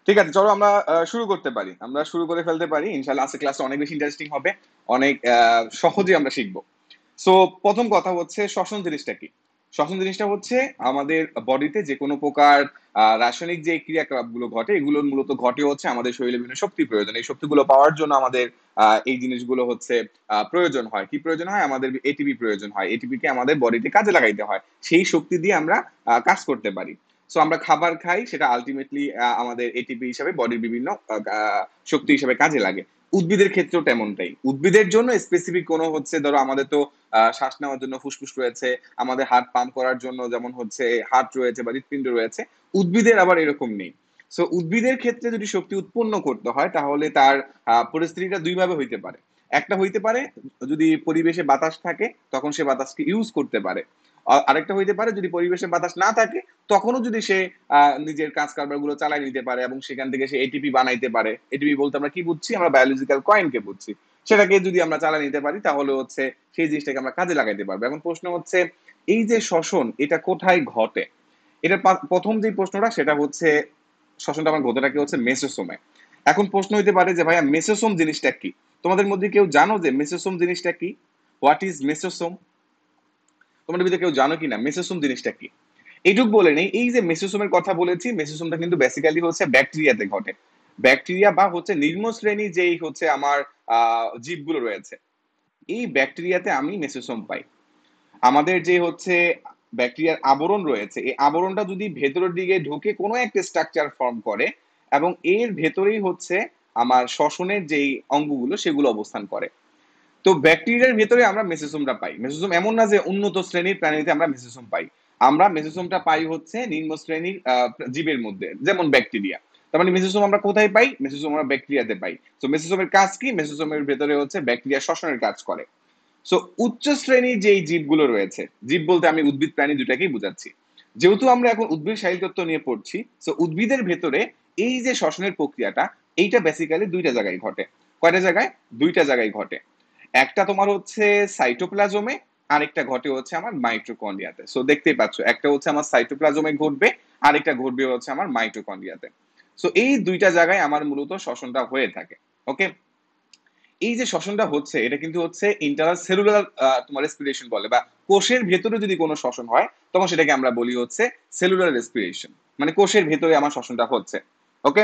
ঠিক আছে, চলো আমরা শুরু করতে পারি, আমরা শুরু করে ফেলতে পারি ইনশাআল্লাহ। আজকে ক্লাসটা অনেক বেশি ইন্টারেস্টিং হবে, অনেক সহজে আমরা শিখবো। সো প্রথম কথা হচ্ছে শ্বসন জিনিসটা কি। শ্বসন জিনিসটা হচ্ছে আমাদের বডিতে যে কোনো প্রকার রাসায়নিক যে ক্রিয়াকলাপগুলো ঘটে, এগুলো মূলত ঘটে হচ্ছে আমাদের শরীরে বিভিন্ন শক্তি প্রয়োজন। এই শক্তিগুলো পাওয়ার জন্য আমাদের এই জিনিসগুলো হচ্ছে প্রয়োজন হয়। কি প্রয়োজন হয়? আমাদের এটিপি প্রয়োজন হয়। এটিপি কে আমাদের বডিতে কাজে লাগাইতে হয়, সেই শক্তি দিয়ে আমরা কাজ করতে পারি। সো আমরা খাবার খাই, সেটা আলটিমেটলি আমাদের এটিপি হিসাবে বডির বিভিন্ন শক্তি হিসাবে কাজে লাগে। উদ্ভিদের ক্ষেত্রেও তেমনটাই। উদ্ভিদের জন্য স্পেসিফিক কোনো হচ্ছে, ধরো আমাদের তো শ্বাস নেওয়ার জন্য ফুসফুস রয়েছে, আমাদের হার্ট পাম্প করার জন্য যেমন হচ্ছে হার্ট রয়েছে বা হৃৎপিণ্ড রয়েছে। উদ্ভিদের আবার এরকম নেই। সো উদ্ভিদের ক্ষেত্রে যদি শক্তি উৎপন্ন করতে হয়, তাহলে তার পরিস্থিতিটা দুই ভাবে হইতে পারে। একটা হইতে পারে, যদি পরিবেশে বাতাস থাকে তখন সে বাতাসকে ইউজ করতে পারে। আরেকটা হইতে পারে, যদি পরিবেশে বাতাস না থাকে তখনও যদি সে নিজের কাজ কারবার গুলো চালাই নিতে পারে এবং সেখান থেকে সে এটিপি বানাইতে পারে। এটিপি বলতে আমরা কি বুঝছি? আমরা বায়োলজিক্যাল কয়েনকে বুঝছি। সেটাকে যদি আমরা চালাই নিতে পারি তাহলে হচ্ছে সেই জিনিসটাকে আমরা কাজে লাগাইতে পারবো। এখন প্রশ্ন হচ্ছে, এই যে শ্বসন, এটা কোথায় ঘটে? এটা প্রথম যে প্রশ্নটা সেটা হচ্ছে, শ্বসনটা আমার ঘটেটা কি হচ্ছে মেসোসোমে। এখন প্রশ্ন হইতে পারে যে ভাইয়া মেসোসোম জিনিসটা কি? তোমাদের মধ্যে কেউ জানো যে মেসোসোম জিনিসটা কি? What is mesosome? তোমাদের ভিতরে কেউ জানো কিনা মেসোসোম জিনিসটা কি? এইটুক বলে নেই, এই যে মেসোসোমের কথা বলেছি, মেসোসোমটা কিন্তু বেসিক্যালি হচ্ছে ব্যাকটেরিয়াতে ঘটে। ব্যাকটেরিয়া বা হচ্ছে নিম্ন শ্রেণী যেই হচ্ছে আমার জীবগুলো রয়েছে, এই ব্যাকটেরিয়াতে আমি মেসোসোম পাই। আমাদের যে হচ্ছে ব্যাকটেরিয়ার আবরণ রয়েছে, এই আবরণটা যদি ভেতরের দিকে ঢুকে কোনো একটা স্ট্রাকচার ফর্ম করে, এবং এর ভেতরেই হচ্ছে আমার শ্বসনের যেই অঙ্গগুলো সেগুলো অবস্থান করে। তো ব্যাকটেরিয়ার ভেতরে আমরা মেসোসোমটা পাই। মেসোসোম এমন না যে উন্নত শ্রেণীর প্রাণীতে আমরা মেসোসোম পাই। আমরা মেসোসোমটা পাই হচ্ছে নিম্ন শ্রেণীর জীবের মধ্যে, যেমন ব্যাকটেরিয়া। তার মানে মেসোসোম আমরা কোথায় পাই? মেসোসোম আমরা ব্যাকটেরিয়াতে পাই। তো মেসোসোমের কাজ কি? মেসোসোমের ভেতরে হচ্ছে ব্যাকটেরিয়া শ্বসনের কাজ করে। সো উচ্চ শ্রেণীর যেই জীবগুলো রয়েছে, জীব বলতে আমি উদ্ভিদ প্রাণী দুটাকেই বুঝাচ্ছি। যেহেতু আমরা এখন উদ্ভিদ শারীরতত্ত্ব নিয়ে পড়ছি, সো উদ্ভিদের ভেতরে এই যে শ্বসনের প্রক্রিয়াটা, এইটা বেসিক্যালি দুইটা জায়গায় ঘটে। কয়টা জায়গায়? দুইটা জায়গায় ঘটে। একটা তোমার হচ্ছে সাইটোপ্লাজমে, আরেকটা ঘটে হচ্ছে আমার মাইটোকন্ড্রিয়াতে। সো দেখতেই পাচ্ছ, একটা হচ্ছে আমার সাইটোপ্লাজমে ঘটবে, আরেকটা ঘটবে হচ্ছে আমার মাইটোকন্ড্রিয়াতে। সো এই দুইটা জায়গায় আমার মূলত শ্বসনটা হয়ে থাকে। ওকে। এই যে শ্বসনটা হচ্ছে, এটা কিন্তু হচ্ছে ইন্টারনাল সেলুলার তোমার রেসপিরেশন বলে, বা কোষের ভেতরে যদি কোনো শ্বসন হয় তখন সেটাকে আমরা বলি হচ্ছে সেলুলার রেসপিরেশন। মানে কোষের ভেতরে আমার শ্বসনটা হচ্ছে। ওকে।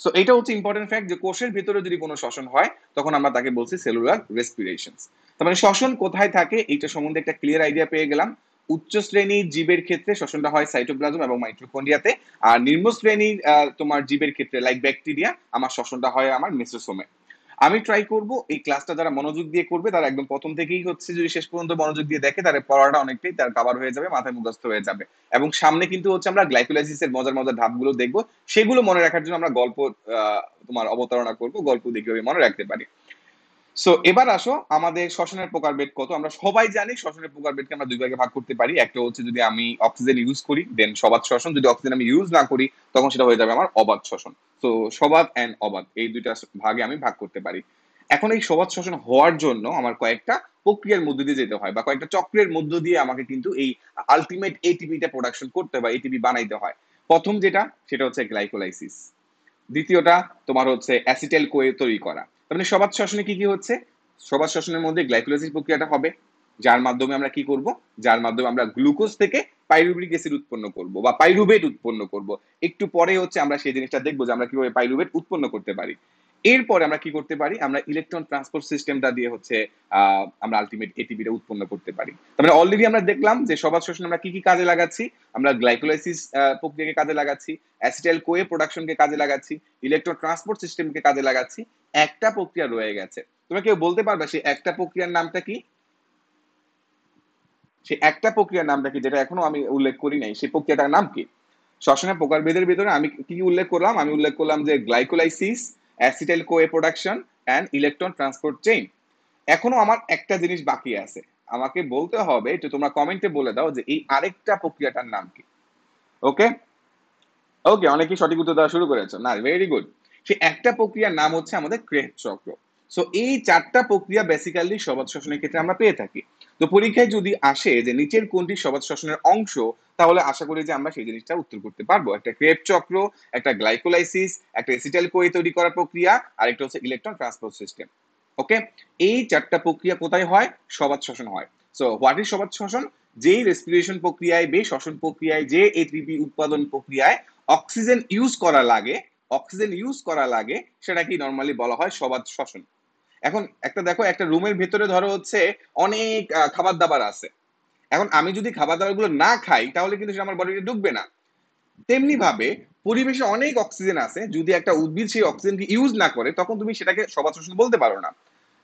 সো এটা হচ্ছে ইম্পর্টেন্ট ফ্যাক্ট, যে কোষের ভেতরে যদি কোনো শ্বসন হয় তখন আমরা তাকে বলছি সেলুলার রেসপিরেশন। তার মানে শ্বসন কোথায় থাকে এইটা সম্বন্ধে একটা ক্লিয়ার আইডিয়া পেয়ে গেলাম। উচ্চ শ্রেণীর জীবের ক্ষেত্রে শ্বসনটা হয় সাইটোপ্লাজম এবং মাইটোকন্ড্রিয়াতে। আর নিম্ন শ্রেণীর তোমার জীবের ক্ষেত্রে লাইক ব্যাকটেরিয়া, আমার শ্বসনটা হয় আমার মেসোসোমে। আমি ট্রাই করব এই ক্লাসটা যারা মনোযোগ দিয়ে করবে তারা একদম প্রথম থেকেই হচ্ছে যদি শেষ পর্যন্ত মনোযোগ দিয়ে দেখে, তার পড়াটা অনেকটাই তার কভার হয়ে যাবে, মাথায় মুখস্থ হয়ে যাবে। এবং সামনে কিন্তু হচ্ছে আমরা গ্লাইকোলাইসিসের মজার মজার ধাপগুলো দেখবো, সেগুলো মনে রাখার জন্য আমরা গল্প তোমার অবতারণা করব, গল্প দেখে মনে রাখতে পারি। সো এবার আসো, আমাদের শ্বসনের প্রকারভেদ কত? আমরা সবাই জানি শ্বসনের প্রকারভেদকে আমরা দুই ভাগে ভাগ করতে পারি। একটা হচ্ছে যদি আমি অক্সিজেন ইউজ করি দেন সবাত শ্বসন, যদি অক্সিজেন আমি ইউজ না করি তখন সেটা হয়ে যাবে আমার অবাত শ্বসন। তো সবাত এন্ড অবাত এই দুইটা ভাগে আমি ভাগ করতে পারি। এখন এই সবাত শ্বসন হওয়ার জন্য আমার কয়েকটা প্রক্রিয়ার মধ্য দিয়ে যেতে হয়, বা কয়েকটা চক্রের মধ্য দিয়ে আমাকে কিন্তু এই আলটিমেট এটিপিটা প্রোডাকশন করতে হয়, এটিপি বানাইতে হয়। প্রথম যেটা, সেটা হচ্ছে গ্লাইকোলাইসিস। দ্বিতীয়টা তোমার হচ্ছে অ্যাসিটাইল কোয়ে তৈরি করা। তার মানে সবাত শ্বসনে কি কি হচ্ছে? সবাত শ্বসনের মধ্যে গ্লাইকোলাইসিস প্রক্রিয়াটা হবে, যার মাধ্যমে আমরা কি করব? যার মাধ্যমে আমরা গ্লুকোজ থেকে পাইরুভিক অ্যাসিড উৎপন্ন করব বা পাইরুভেট উৎপন্ন করব। একটু পরে হচ্ছে আমরা সেই জিনিসটা দেখবো যে আমরা কিভাবে পাইরুভেট উৎপন্ন করতে পারি। এরপরে আমরা কি করতে পারি? আমরা ইলেকট্রন ট্রান্সপোর্ট সিস্টেমটা দিয়ে হচ্ছে আমরা আলটিমেট এটিপিটা উৎপন্ন করতে পারি। তার মানে অলরেডি আমরা দেখলাম যে সবাত শ্বসন আমরা কি কি কাজে লাগাচ্ছি। আমরা গ্লাইকোলাইসিস প্রক্রিয়াকে কাজে লাগাচ্ছি, অ্যাসিটাইল কোয়ে প্রোডাকশনকে কাজে লাগাচ্ছি, ইলেকট্রন ট্রান্সপোর্ট সিস্টেমকে কাজে লাগাচ্ছি। একটা প্রক্রিয়া রয়ে গেছে। তোমরা কেউ বলতে পারবে সেই একটা প্রক্রিয়ার নামটা কি? সেই একটা প্রক্রিয়ার নামটা কি যেটা এখনো আমি উল্লেখ করি নাই? সেই প্রক্রিয়াটার নাম কি? শ্বসনের প্রকারভেদের ভিতরে আমি কি কি উল্লেখ করলাম? আমি উল্লেখ করলাম যে glycolysis, acetyl CoA production and electron transport chain. এখনো আমার একটা জিনিস বাকি আছে, আমাকে বলতে হবে, একটু তোমরা কমেন্টে বলে দাও যে এই আরেকটা প্রক্রিয়াটার নাম কি। ওকে। ওকে, অনেকেই সঠিক উত্তর দেওয়া শুরু করেছে, না ভেরি গুড। সে একটা প্রক্রিয়ার নাম হচ্ছে আমাদের ক্রেবস চক্র। সো এই চারটা প্রক্রিয়া বেসিক্যালি সবাত শ্বসনের ক্ষেত্রে আমরা পেয়ে থাকি। তো পরীক্ষায় যদি আসে যে নিচের কোনটি সবাত শ্বসনের অংশ, তাহলে আশা করি যে আমরা সেই জিনিসটা উত্তর করতে পারবো। একটা ক্রেবস চক্র, একটা গ্লাইকোলাইসিস, একটা এসিটাইল কোয়ে তৈরি করার প্রক্রিয়া, আর একটা হচ্ছে ইলেকট্রন ট্রান্সপোর্ট সিস্টেম। ওকে, এই চারটা প্রক্রিয়া কোথায় হয়? সবাত শ্বসন হয়। সো হোয়াট ইজ সবাত শ্বসন? যেই রেসপিরেশন প্রক্রিয়ায় বা শ্বসন প্রক্রিয়ায় যে এটিপি উৎপাদন প্রক্রিয়ায় অক্সিজেন ইউজ করা লাগে, সেটাকে নরমালি বলা হয় সবাত শ্বসন। এখন একটা দেখো, একটা রুমের ভেতরে ধরো হচ্ছে অনেক খাবার দাবার আছে। এখন আমি যদি খাবার দাবার গুলো না খাই তাহলে কিন্তু সেটা আমার বডিতে ঢুকবে না। তেমনি ভাবে পরিবেশে অনেক অক্সিজেন আছে, যদি একটা উদ্ভিদ সেই অক্সিজেনকে ইউজ না করে তখন তুমি সেটাকে সবাত শ্বসন বলতে পারো না।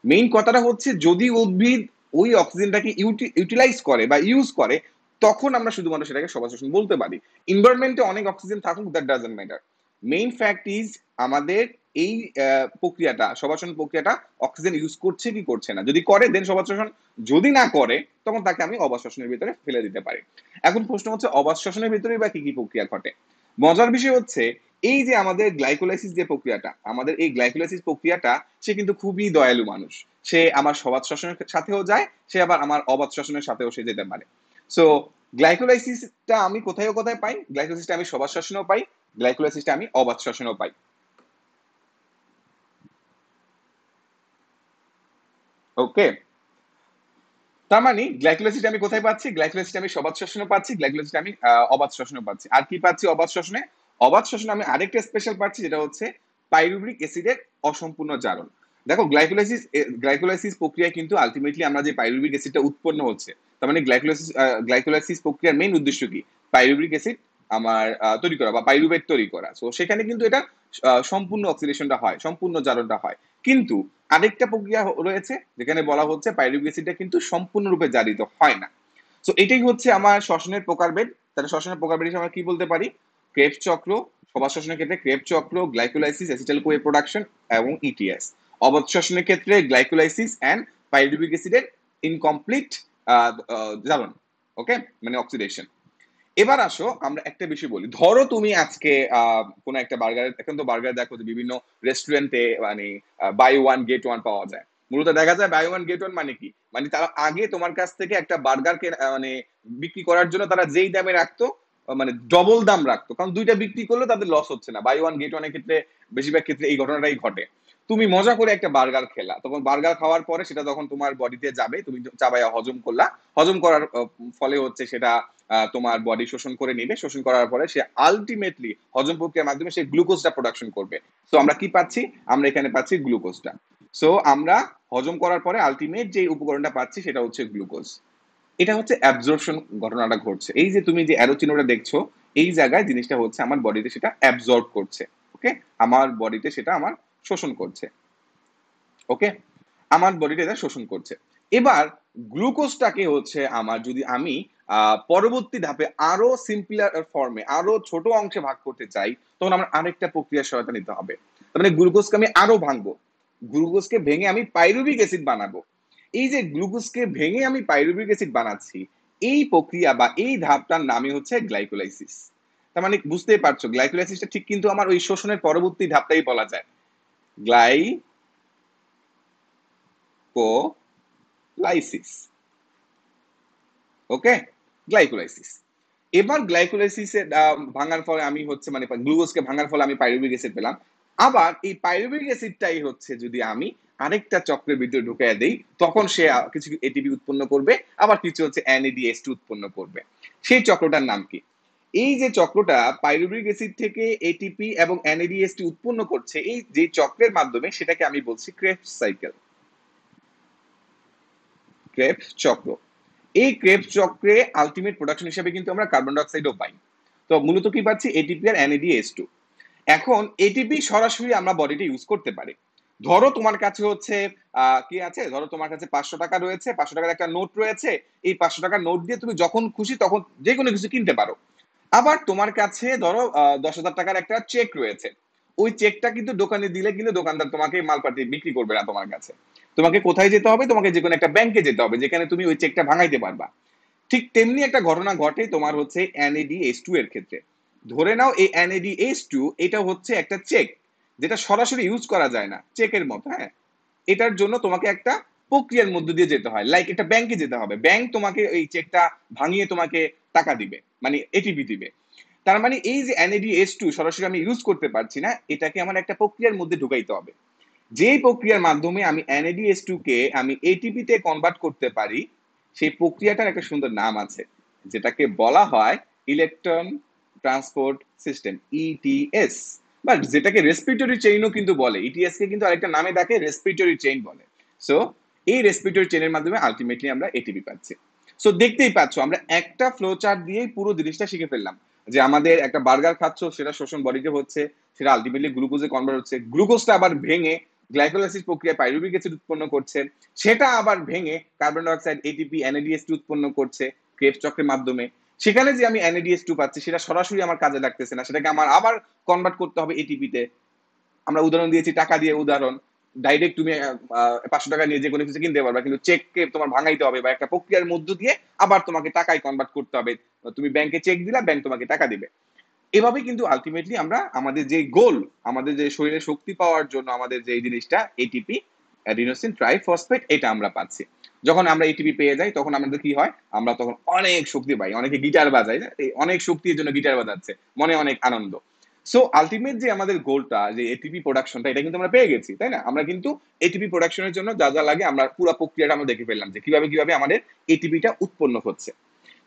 মেইন কথাটা হচ্ছে যদি উদ্ভিদ ওই অক্সিজেনটাকে ইউটিলাইজ করে বা ইউজ করে, তখন আমরা শুধুমাত্র সেটাকে সবাত শ্বসন বলতে পারি। এনভায়রনমেন্টে অনেক অক্সিজেন থাকুক, that doesn't matter. Main fact is আমাদের এই প্রক্রিয়াটা, সবাত শ্বসন প্রক্রিয়াটা অক্সিজেন ইউজ করছে কি করছে না। যদি করে দেন সবাত শ্বসন, যদি না করে তখন তাকে আমি অবাত শ্বসনের ভিতরে ফেলে দিতে পারি। এখন প্রশ্ন হচ্ছে অবাত শ্বসনের ভিতরে বা কি কি প্রক্রিয়া ঘটে। মজার বিষয় হচ্ছে এই যে আমাদের গ্লাইকোলাইসিস যে প্রক্রিয়াটা, আমাদের এই গ্লাইকোলাইসিস প্রক্রিয়াটা, সে কিন্তু খুবই দয়ালু মানুষ। সে আমার সবাত শ্বসনের সাথেও যায়, সে আবার আমার অবাত শ্বসনের সাথেও সে যেতে পারে। সো গ্লাইকোলাইসিসটা আমি কোথায় কোথায় পাই? গ্লাইকোলাইসিসটা আমি সবাত শ্বসনেও পাই, গ্লাইকোলাইসিসটা আমি অবাত শ্বসনেও পাই। ওকে, তার মানে গ্লাইকোলাইসিসটা আমি কোথায় পাচ্ছি? গ্লাইকোলাইসিসটা আমি সবাত শ্বসনে পাচ্ছি, গ্লাইকোলাইসিসটা আমি অবাত শ্বসনে পাচ্ছি। আর কি পাচ্ছি অবাত শ্বসনে? অবাত শ্বসনে আমি আরেকটা স্পেশাল পাচ্ছি, যেটা হচ্ছে পাইরুভিক অ্যাসিডের অসম্পূর্ণ জারণ। দেখো গ্লাইকোলাইসিস প্রক্রিয়া কিন্তু আলটিমেটলি আমরা যে পাইরুভিক অ্যাসিডটা উৎপন্ন হচ্ছে, তার মানে গ্লাইকোলাইসিস প্রক্রিয়ার মেইন উদ্দেশ্য কি? পাইরুভিক অ্যাসিড আমার তৈরি করা বা পাইরুভেট তৈরি করা। সো সেখানে কিন্তু এটা সম্পূর্ণ অক্সিডেশনটা হয়, সম্পূর্ণ জারণটা হয়। কিন্তু আরেকটা প্রক্রিয়া রয়েছে যেখানে বলা হচ্ছে পাইরুভিক অ্যাসিডটা কিন্তু সম্পূর্ণরূপে জারিত হয় না। সো এটাই হচ্ছে আমার শ্বসনের প্রকারভেদ। তাহলে শ্বসনের প্রকারভেদ হিসেবে আমরা কি বলতে পারি? ক্রেবস চক্র, সবাত শ্বসনের ক্ষেত্রে ক্রেবস চক্র, গ্লাইকোলাইসিস, অ্যাসিটাইল কোয়ে প্রোডাকশন এবং ইটিএস। অবাত শ্বসনের ক্ষেত্রে গ্লাইকোলাইসিস এন্ড পাইরুভিক অ্যাসিডের ইনকমপ্লিট জারণ। ওকে, মানে অক্সিডেশন। এবার আসো আমরা একটা বিষয় বলি। ধরো তুমি আজকে কোন একটা বার্গার, এখন তো বার্গার দেখো যে বিভিন্ন রেস্টুরেন্টে মানে বাই ওয়ান গেট ওয়ান পাওয়া যায়। মূলত দেখা যায় বাই ওয়ান গেট ওয়ান মানে কি? মানে তারা আগে তোমার কাছ থেকে একটা বার্গারকে মানে বিক্রি করার জন্য তারা যেই দামে রাখতো, মানে ডবল দাম রাখতো, কারণ দুইটা বিক্রি করলে তাদের লস হচ্ছে না। বাই ওয়ান গেট ওয়ানের ক্ষেত্রে বেশিরভাগ ক্ষেত্রে এই ঘটনাটাই ঘটে। তুমি মজা করে একটা বার্গার খেলা, তখন বার্গার খাওয়ার পরে সেটা যখন তোমার বডিতে যাবে, তুমি চাবাইয়া হজম করলা, হজম করার ফলে হচ্ছে সেটা তোমার বডি শোষণ করে নিবে, শোষণ করার পরে সে আলটিমেটলি হজম প্রক্রিয়ার মাধ্যমে সে গ্লুকোজটা প্রোডাকশন করবে। তো আমরা কি পাচ্ছি? আমরা এখানে পাচ্ছি গ্লুকোজটা। সো আমরা হজম করার পরে আলটিমেট যে উপকরণটা পাচ্ছি সেটা হচ্ছে গ্লুকোজ। এটা হচ্ছে অ্যাবজর্পশন ঘটনাটা ঘটছে। এই যে তুমি যে অ্যারো চিহ্নটা দেখছো, এই জায়গায় জিনিসটা হচ্ছে আমার বডিতে সেটা অ্যাবজর্ব করছে। ওকে, আমার বডিতে সেটা আমার শোষণ করছে। ওকে, আমার বডিটা এটা শোষণ করছে। এবার গ্লুকোজটাকে হচ্ছে আমার, যদি আমি পরবর্তী ধাপে আরো সিম্পলার ফর্মে, আরো ছোট অংশে ভাগ করতে চাই, তখন আমার আরেকটা প্রক্রিয়ার সহায়তা নিতে হবে। তার মানে গ্লুকোজকে আমি আরো ভাঙবো, গ্লুকোজকে ভেঙে আমি পাইরুভিক অ্যাসিড বানাবো। এই যে গ্লুকোজকে ভেঙে আমি পাইরুভিক অ্যাসিড বানাচ্ছি, এই প্রক্রিয়া বা এই ধাপটার নামই হচ্ছে গ্লাইকোলাইসিস। তার মানে বুঝতেই পারছো গ্লাইকোলাইসিসটা ঠিক কিন্তু আমার ওই শোষণের পরবর্তী ধাপটাই বলা যায়, গ্লাইকোলাইসিস। ওকে, গ্লাইকোলাইসিস। এবার গ্লাইকোলাইসিসের ভাঙার ফলে আমি হচ্ছে মানে গ্লুকোজকে ভাঙার ফলে আমি পাইরুভিক অ্যাসিড পেলাম। আবার এই পাইরুভিক অ্যাসিডটাই হচ্ছে যদি আমি আরেকটা চক্রের ভিতরে ঢুকাইয়া দেই, তখন সে কিছু এটিপি উৎপন্ন করবে, আবার কিছু হচ্ছে NADH2 উৎপন্ন করবে। সেই চক্রটার নাম কি? এই যে চক্রটা পাইরুভিক অ্যাসিড থেকে এটিপি এবং NADH2 উৎপন্ন করছে, এই যে চক্রের মাধ্যমে, সেটাকে আমি বলছি ক্রেবস সাইকেল, ক্রেবস চক্র। এই ক্রেবস চক্রে আলটিমেট প্রোডাকশন হিসেবে কিন্তু আমরা কার্বন ডাইঅক্সাইডও পাই। তো মূলত কি পাচ্ছি? এটিপি আর NADH2। এখন এটিপি সরাসরি আমরা বডিতে ইউজ করতে পারি। ধরো তোমার কাছে হচ্ছে কি আছে, ধরো তোমার কাছে 500 টাকা রয়েছে, 500 টাকার একটা নোট রয়েছে। এই 500 টাকার নোট দিয়ে তুমি যখন খুশি তখন যে কোনো কিছু কিনতে পারো। আবার তোমার কাছে ধরো 10,000 টাকার একটা চেক রয়েছে। ওই চেকটা কিন্তু দোকানে দিলে কিন্তু দোকানদার তোমাকে মালপাতি বিক্রি করবে না তোমার কাছে। তোমাকে কোথায় যেতে হবে? তোমাকে যে কোনো একটা ব্যাংকে যেতে হবে, যেখানে তুমি ওই চেকটা ভাঙাইতে পারবা। ঠিক তেমনি একটা ঘটনা ঘটে তোমার হচ্ছে NADH2 এর ক্ষেত্রে। ধরে নাও এই NADH2 এটা হচ্ছে একটা চেক, যেটা সরাসরি ইউজ করা যায় না, চেকের মতো। হ্যাঁ, এটার জন্য তোমাকে একটা প্রক্রিয়ার মধ্য দিয়ে যেতে হয়, লাইক একটা ব্যাংকে যেতে হবে। ব্যাংক তোমাকে এই চেকটা ভাঙিয়ে তোমাকে টাকা দিবে, মানে এটিপি দিবে। তার মানে এই যে NADH2 সরাসরি আমি ইউজ করতে পারছি না, এটাকে আমার একটা প্রক্রিয়ার মধ্যে ঢুকাইতে হবে। যেই প্রক্রিয়ার মাধ্যমে আমি NADH2 কে আমি এটিপি তে কনভার্ট করতে পারি, সেই প্রক্রিয়াটার একটা সুন্দর নাম আছে, যেটাকে বলা হয় ইলেকট্রন ট্রান্সপোর্ট সিস্টেম, ইটিএস, বা যেটাকে রেসপিরেটরি চেইনও কিন্তু বলে। ইটিএস কে কিন্তু আরেকটা নামে ডাকে, রেসপিরেটরি চেইন বলে। সো এই রেসপিরেটরি চেইনের মাধ্যমে আলটিমেটলি আমরা এটিপি পাচ্ছি। সো দেখতেই পাচ্ছ আমরা একটা ফ্লো চার্ট দিয়েই পুরো জিনিসটা শিখে ফেললাম, যে আমাদের একটা বার্গার খাচ্ছ, সেটা শোষণ বডিতে হচ্ছে, সেটা আলটিমেটলি গ্লুকোজে কনভার্ট হচ্ছে, গ্লুকোজটা আবার ভেঙে গ্লাইকোলাইসিস প্রক্রিয়ায় পাইরুভিক অ্যাসিড উৎপন্ন করছে, সেটা আবার ভেঙে কার্বন ডাইঅক্সাইড এটিপি NADH2 উৎপন্ন করছে ক্রেবস চক্রের মাধ্যমে। সেখানে যে আমি NADH2 পাচ্ছি, সেটা সরাসরি আমার কাজে লাগতেছে না, সেটাকে আমার আবার কনভার্ট করতে হবে এটিপিতে। আমরা উদাহরণ দিয়েছি টাকা দিয়ে উদাহরণ, ডাইরেক্ট তুমি 500 টাকা নিয়ে যে কোনো কিছু কিনতে পারবা, কিন্তু চেককে তোমার ভাঙাইতে হবে বা একটা প্রক্রিয়ার মধ্য দিয়ে আবার তোমাকে টাকায় কনভার্ট করতে হবে। তুমি ব্যাংকে চেক দিলা, ব্যাংক তোমাকে টাকা দিবে। এভাবে কিন্তু আলটিমেটলি আমরা আমাদের যে গোল, আমাদের যে শরীরে শক্তি পাওয়ার জন্য আমাদের যে জিনিসটা এটিপি, অ্যাডিনোসিন ট্রাইফসফেট, এটা আমরা পাচ্ছি। যখন আমরা এটিপি পেয়ে যাই তখন আমাদের কি হয়, আমরা তখন অনেক শক্তি পাই। অনেকে গিটার বাজায়, অনেক শক্তির জন্য গিটার বাজাচ্ছে, মনে অনেক আনন্দ। সো আলটিমেট যে আমাদের গোলটা, যে এটিপি প্রোডাকশনটা, এটা কিন্তু আমরা পেয়ে গেছি, তাই না? আমরা কিন্তু এটিপি প্রোডাকশনের জন্য যা যা লাগে আমরা পুরো প্রক্রিয়াটা আমরা দেখে ফেললাম, যে কিভাবে কিভাবে আমাদের এটিপিটা উৎপন্ন হচ্ছে।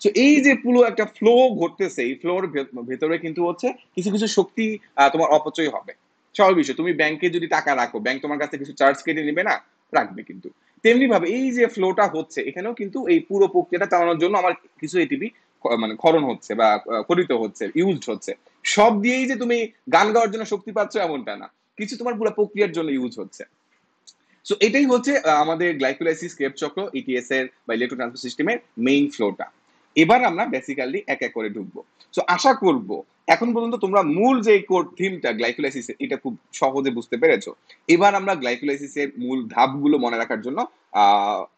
তো এই যে পুরো একটা ফ্লো ঘটতেছে, এই ফ্লোর ভেতরে কিন্তু হচ্ছে কিছু কিছু শক্তি তোমার অপচয় হবে। স্বাভাবিক বিষয়, তুমি ব্যাংকে যদি টাকা রাখো, ব্যাংক তোমার কাছে কিছু চার্জ কেটে নেবে না? রাখবে কিন্তু। তেমনি ভাবে এই যে ফ্লোটা হচ্ছে, এখানেও কিন্তু এই পুরো প্রক্রিয়াটা চালানোর জন্য আমার কিছু এটিপি মানে খরণ হচ্ছে বা খরিত হচ্ছে, ইউজড হচ্ছে। সব দিয়েই যে তুমি গান গাওয়ার জন্য শক্তি পাচ্ছ এমনটা না, কিছু তোমার পুরো প্রক্রিয়ার জন্য ইউজ হচ্ছে। সো এটাই হচ্ছে আমাদের গ্লাইকোলাইসিস ক্রেবস চক্র, ইটিএস এর বা ইলেকট্রন ট্রান্সপোর্ট সিস্টেমের মেইন ফ্লোটা। এবার আমরা বেসিক্যালি এক এক করে ঢুকবো। সো আশা করব এখন পর্যন্ত তোমরা মূল যে কোর থিমটা গ্লাইকোলাইসিস, এটা খুব সহজে বুঝতে পেরেছো। এবার আমরা গ্লাইকোলাইসিসের মূল ধাপগুলো মনে রাখার জন্য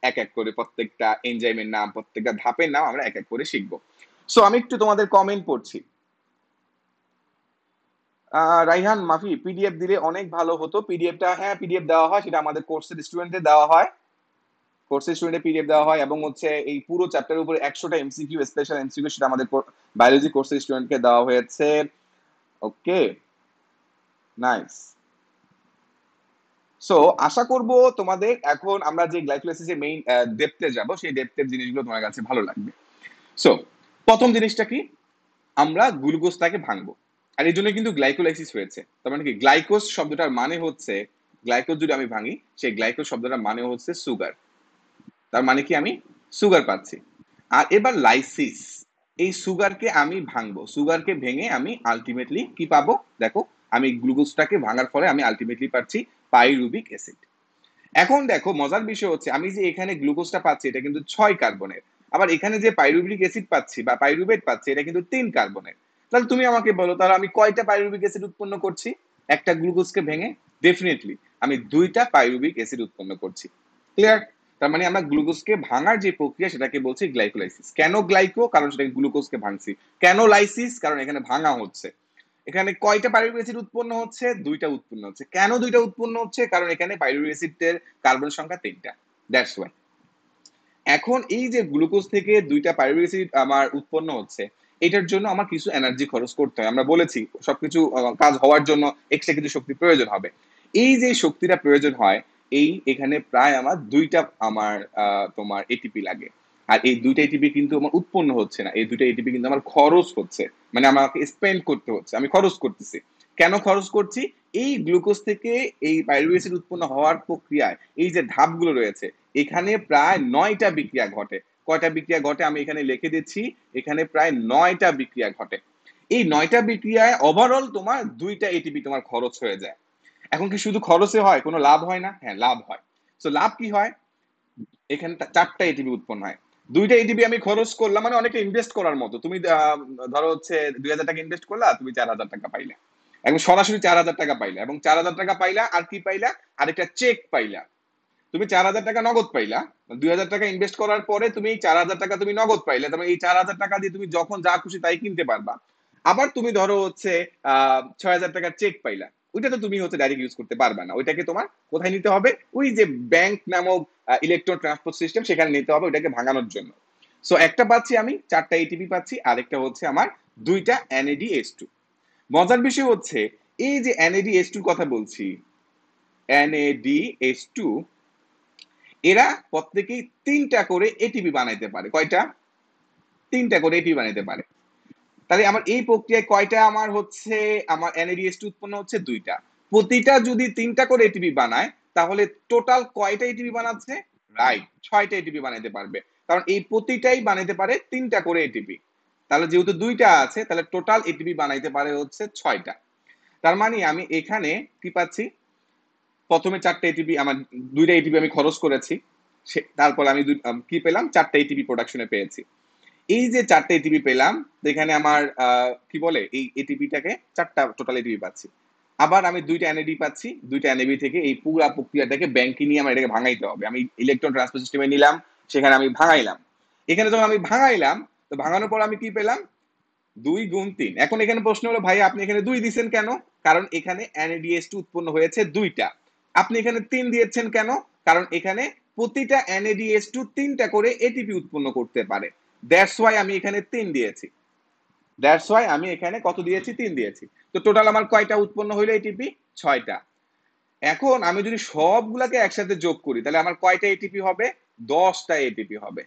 এক এক করে প্রত্যেকটা এনজাইমের নাম, প্রত্যেকটা ধাপের নাম আমরা এক এক করে শিখবো। সো আমি একটু তোমাদের কমেন্ট পড়ছি। রাইহান মাফি, পিডিএফ দিলে অনেক ভালো হতো। পিডিএফটা, হ্যাঁ পিডিএফ দেওয়া হয়, সেটা আমাদের কোর্সের স্টুডেন্টদের দেওয়া হয়, কোর্সের স্টুডেন্টের পিডিএফ দেওয়া হয়, এবং হচ্ছে এই পুরো চ্যাপ্টারের উপরে 100টা এমসিকিউ, স্পেশাল এমসিকিউ, সেটা আমাদের বায়োলজি কোর্সের স্টুডেন্টকে দেওয়া হয়েছে। ওকে, নাইস। সো আশা করব তোমাদের এখন আমরা যে গ্লাইকোলাইসিসের মেইন ডেপথে যাব, সেই ডেপথের জিনিসগুলো তোমার কাছে ভালো লাগবে। সো প্রথম জিনিসটা কি, আমরা গ্লুকোজটাকে ভাঙবো। আর এই জন্য কিন্তু গ্লাইকোলাইসিস হয়েছে। তার মানে কি, গ্লাইকোজ শব্দটার মানে হচ্ছে, গ্লাইকোজ যদি আমি ভাঙি, সেই গ্লাইকোজ শব্দটার মানে হচ্ছে সুগার। তার মানে কি, আমি সুগার পাচ্ছি। আর এবার লাইসিস, এই সুগারকে আমি ভাঙবো, সুগারকে ভেঙে আমি আলটিমেটলি কি পাবো, দেখো আমি গ্লুকোজটাকে ভাঙার ফলে আমি আলটিমেটলি পাচ্ছি পাইরুবিক অ্যাসিড। এখন দেখো মজার বিষয় হচ্ছে, আমি যে এখানে গ্লুকোজটা পাচ্ছি এটা কিন্তু 6 কার্বনের, আবার এখানে যে পাইরুবিক অ্যাসিড পাচ্ছি বা পাইরুবেট পাচ্ছি, এটা কিন্তু 3 কার্বনের। তাহলে তুমি আমাকে বলো, তাহলে আমি কয়টা পাইরুবিক অ্যাসিড উৎপন্ন করছি একটা গ্লুকোজকে ভেঙে? ডেফিনেটলি আমি 2টা পাইরুবিক অ্যাসিড উৎপন্ন করছি। ক্লিয়ার? তার মানে আমরা গ্লুকোজকে ভাঙার যে প্রক্রিয়া, সেটাকে বলছি গ্লাইকোলাইসিস। কেন গ্লাইকো? কারণ সেটাকে গ্লুকোজকে ভাঙছি। কেন লাইসিস? কারণ এখানে ভাঙা হচ্ছে। এখানে কয়টা পাইরুভিক অ্যাসিড উৎপন্ন হচ্ছে? 2টা উৎপন্ন হচ্ছে। কেন 2টা উৎপন্ন হচ্ছে? কারণ এখানে পাইরুভিক অ্যাসিডের কার্বন সংখ্যা 3টা। That's why. এখন এই যে গ্লুকোজ থেকে 2টা পাইরুভিক অ্যাসিড আমার উৎপন্ন হচ্ছে, এটার জন্য আমার কিছু এনার্জি খরচ করতে হয়। আমরা বলেছি সবকিছু কাজ হওয়ার জন্য এক্সট্রা কিছু শক্তি প্রয়োজন হবে। এই যে শক্তিটা প্রয়োজন হয়, এই এখানে প্রায় আমার 2টা আমার তোমার এটিপি লাগে। আর এই 2টা এটিপি কিন্তু আমার উৎপন্ন হচ্ছে না, এই 2টা এটিপি কিন্তু আমার খরচ হচ্ছে, মানে আমাকে স্পেন্ড করতে হচ্ছে, আমি খরচ করতেছি। কেন খরচ করছি? এই গ্লুকোজ থেকে এই পাইরুভিক অ্যাসিড উৎপন্ন হওয়ার প্রক্রিয়ায় এই যে ধাপগুলো রয়েছে, এখানে প্রায় 9টা বিক্রিয়া ঘটে। কয়টা বিক্রিয়া ঘটে আমি এখানে লিখে দিচ্ছি, এখানে প্রায় 9টা বিক্রিয়া ঘটে। এই 9টা বিক্রিয়ায় ওভারঅল তোমার 2টা এটিপি তোমার খরচ হয়ে যায়। এখন কি শুধু খরচে হয়, কোনো লাভ হয় না? হ্যাঁ, লাভ হয়। তো লাভ কি হয়, এখানে 4টা এটিপি উৎপন্ন হয়। 2টা এটিপি আমি খরচ করলাম, মানে অনেকটা ইনভেস্ট করার মতো। তুমি ধরো হচ্ছে 2000 টাকা ইনভেস্ট করলা, তুমি 4000 টাকা পাইলা, এবং সরাসরি 4000 টাকা পাইলা, এবং 4000 টাকা পাইলা আর কি পাইলা, আরেকটা চেক পাইলা। তুমি 4000 টাকা নগদ পাইলা, 2000 টাকা ইনভেস্ট করার পরে তুমি এই 4000 টাকা তুমি নগদ পাইলে, তবে এই 4000 টাকা দিয়ে তুমি যখন যা খুশি তাই কিনতে পারবা। আবার তুমি ধরো হচ্ছে 6000 টাকার চেক পাইলা, ওইটা তো তুমি হচ্ছে ডাইরেক্ট ইউজ করতে পারবে না, ওইটাকে তোমার কোথায় নিতে হবে, ওই যে ব্যাংক নামক ইলেকট্রন ট্রান্সপোর্ট সিস্টেম, সেখানে নিতে হবে ওইটাকে ভাঙানোর জন্য। সো একটা পাচ্ছি আমি, 4টা এটিপি পাচ্ছি, আরেকটা হচ্ছে আমার 2টা NADH2। মজার বিষয় হচ্ছে এই যে NADH2 কথা বলছি, NADH2 এরা প্রত্যেকেই 3টা করে এটিপি বানাইতে পারে। কয়টা? 3টা করে এটিপি বানাইতে পারে। তাহলে আমার এই প্রক্রিয়ায় কয়টা আমার হচ্ছে, আমার NADH2 উৎপন্ন হচ্ছে 2টা। প্রতিটা যদি 3টা করে এটিপি বানায় তাহলে টোটাল কয়টা এটিপি বানাচ্ছে? রাইট, 6টা এটিপি বানাইতে পারবে। কারণ এই প্রতিটাই বানাইতে পারে 3টা করে এটিপি। তাহলে যেহেতু 2টা আছে তাহলে টোটাল এটিপি বানাইতে পারে হচ্ছে 6টা। তার মানে আমি এখানে কি পাচ্ছি, প্রথমে 4টা এটিপি, আমার 2টা এটিপি আমি খরচ করেছি, তারপর আমি কি পেলাম, 4টা এটিপি প্রোডাকশনে পেয়েছি। এই যে 4টা এটিপি পেলাম, এখানে আমার কি বলে এই এটিপিটাকে 4টা টোটাল এটিপি পাচ্ছি। আবার আমি 2টা এনএডি পাচ্ছি, 2টা এনএবি থেকে এই পুরো প্রক্রিয়াটাকে ব্যাংকে নিয়ে আমার এটাকে ভাঙাইতে হবে। আমি ইলেকট্রন ট্রান্সফার সিস্টেমে নিলাম, সেখানে আমি ভাঙাইলাম। এখানে যখন আমি ভাঙাইলাম, তো ভাঙানোর পর আমি কি পেলাম, 2 গুণ 3। এখন এখানে প্রশ্ন হলো ভাই আপনি এখানে 2 দিয়েছেন কেন? কারণ এখানে NADH2 উৎপন্ন হয়েছে 2টা। আপনি এখানে 3 দিয়েছেন কেন? কারণ এখানে প্রতিটা NADH2 3টা করে এটিপি উৎপন্ন করতে পারে। দ্যাটস ওয়াই আমি এখানে 3 দিয়েছি। দ্যাটস ওয়াই আমি এখানে কত দিয়েছি? 3 দিয়েছি। তো টোটাল আমার কয়টা উৎপন্ন হইলো এটিপি? 6টা। এখন আমি যদি সবগুলাকে একসাথে যোগ করি তাহলে আমার কয়টা এটিপি হবে? 10টা এটিপি হবে।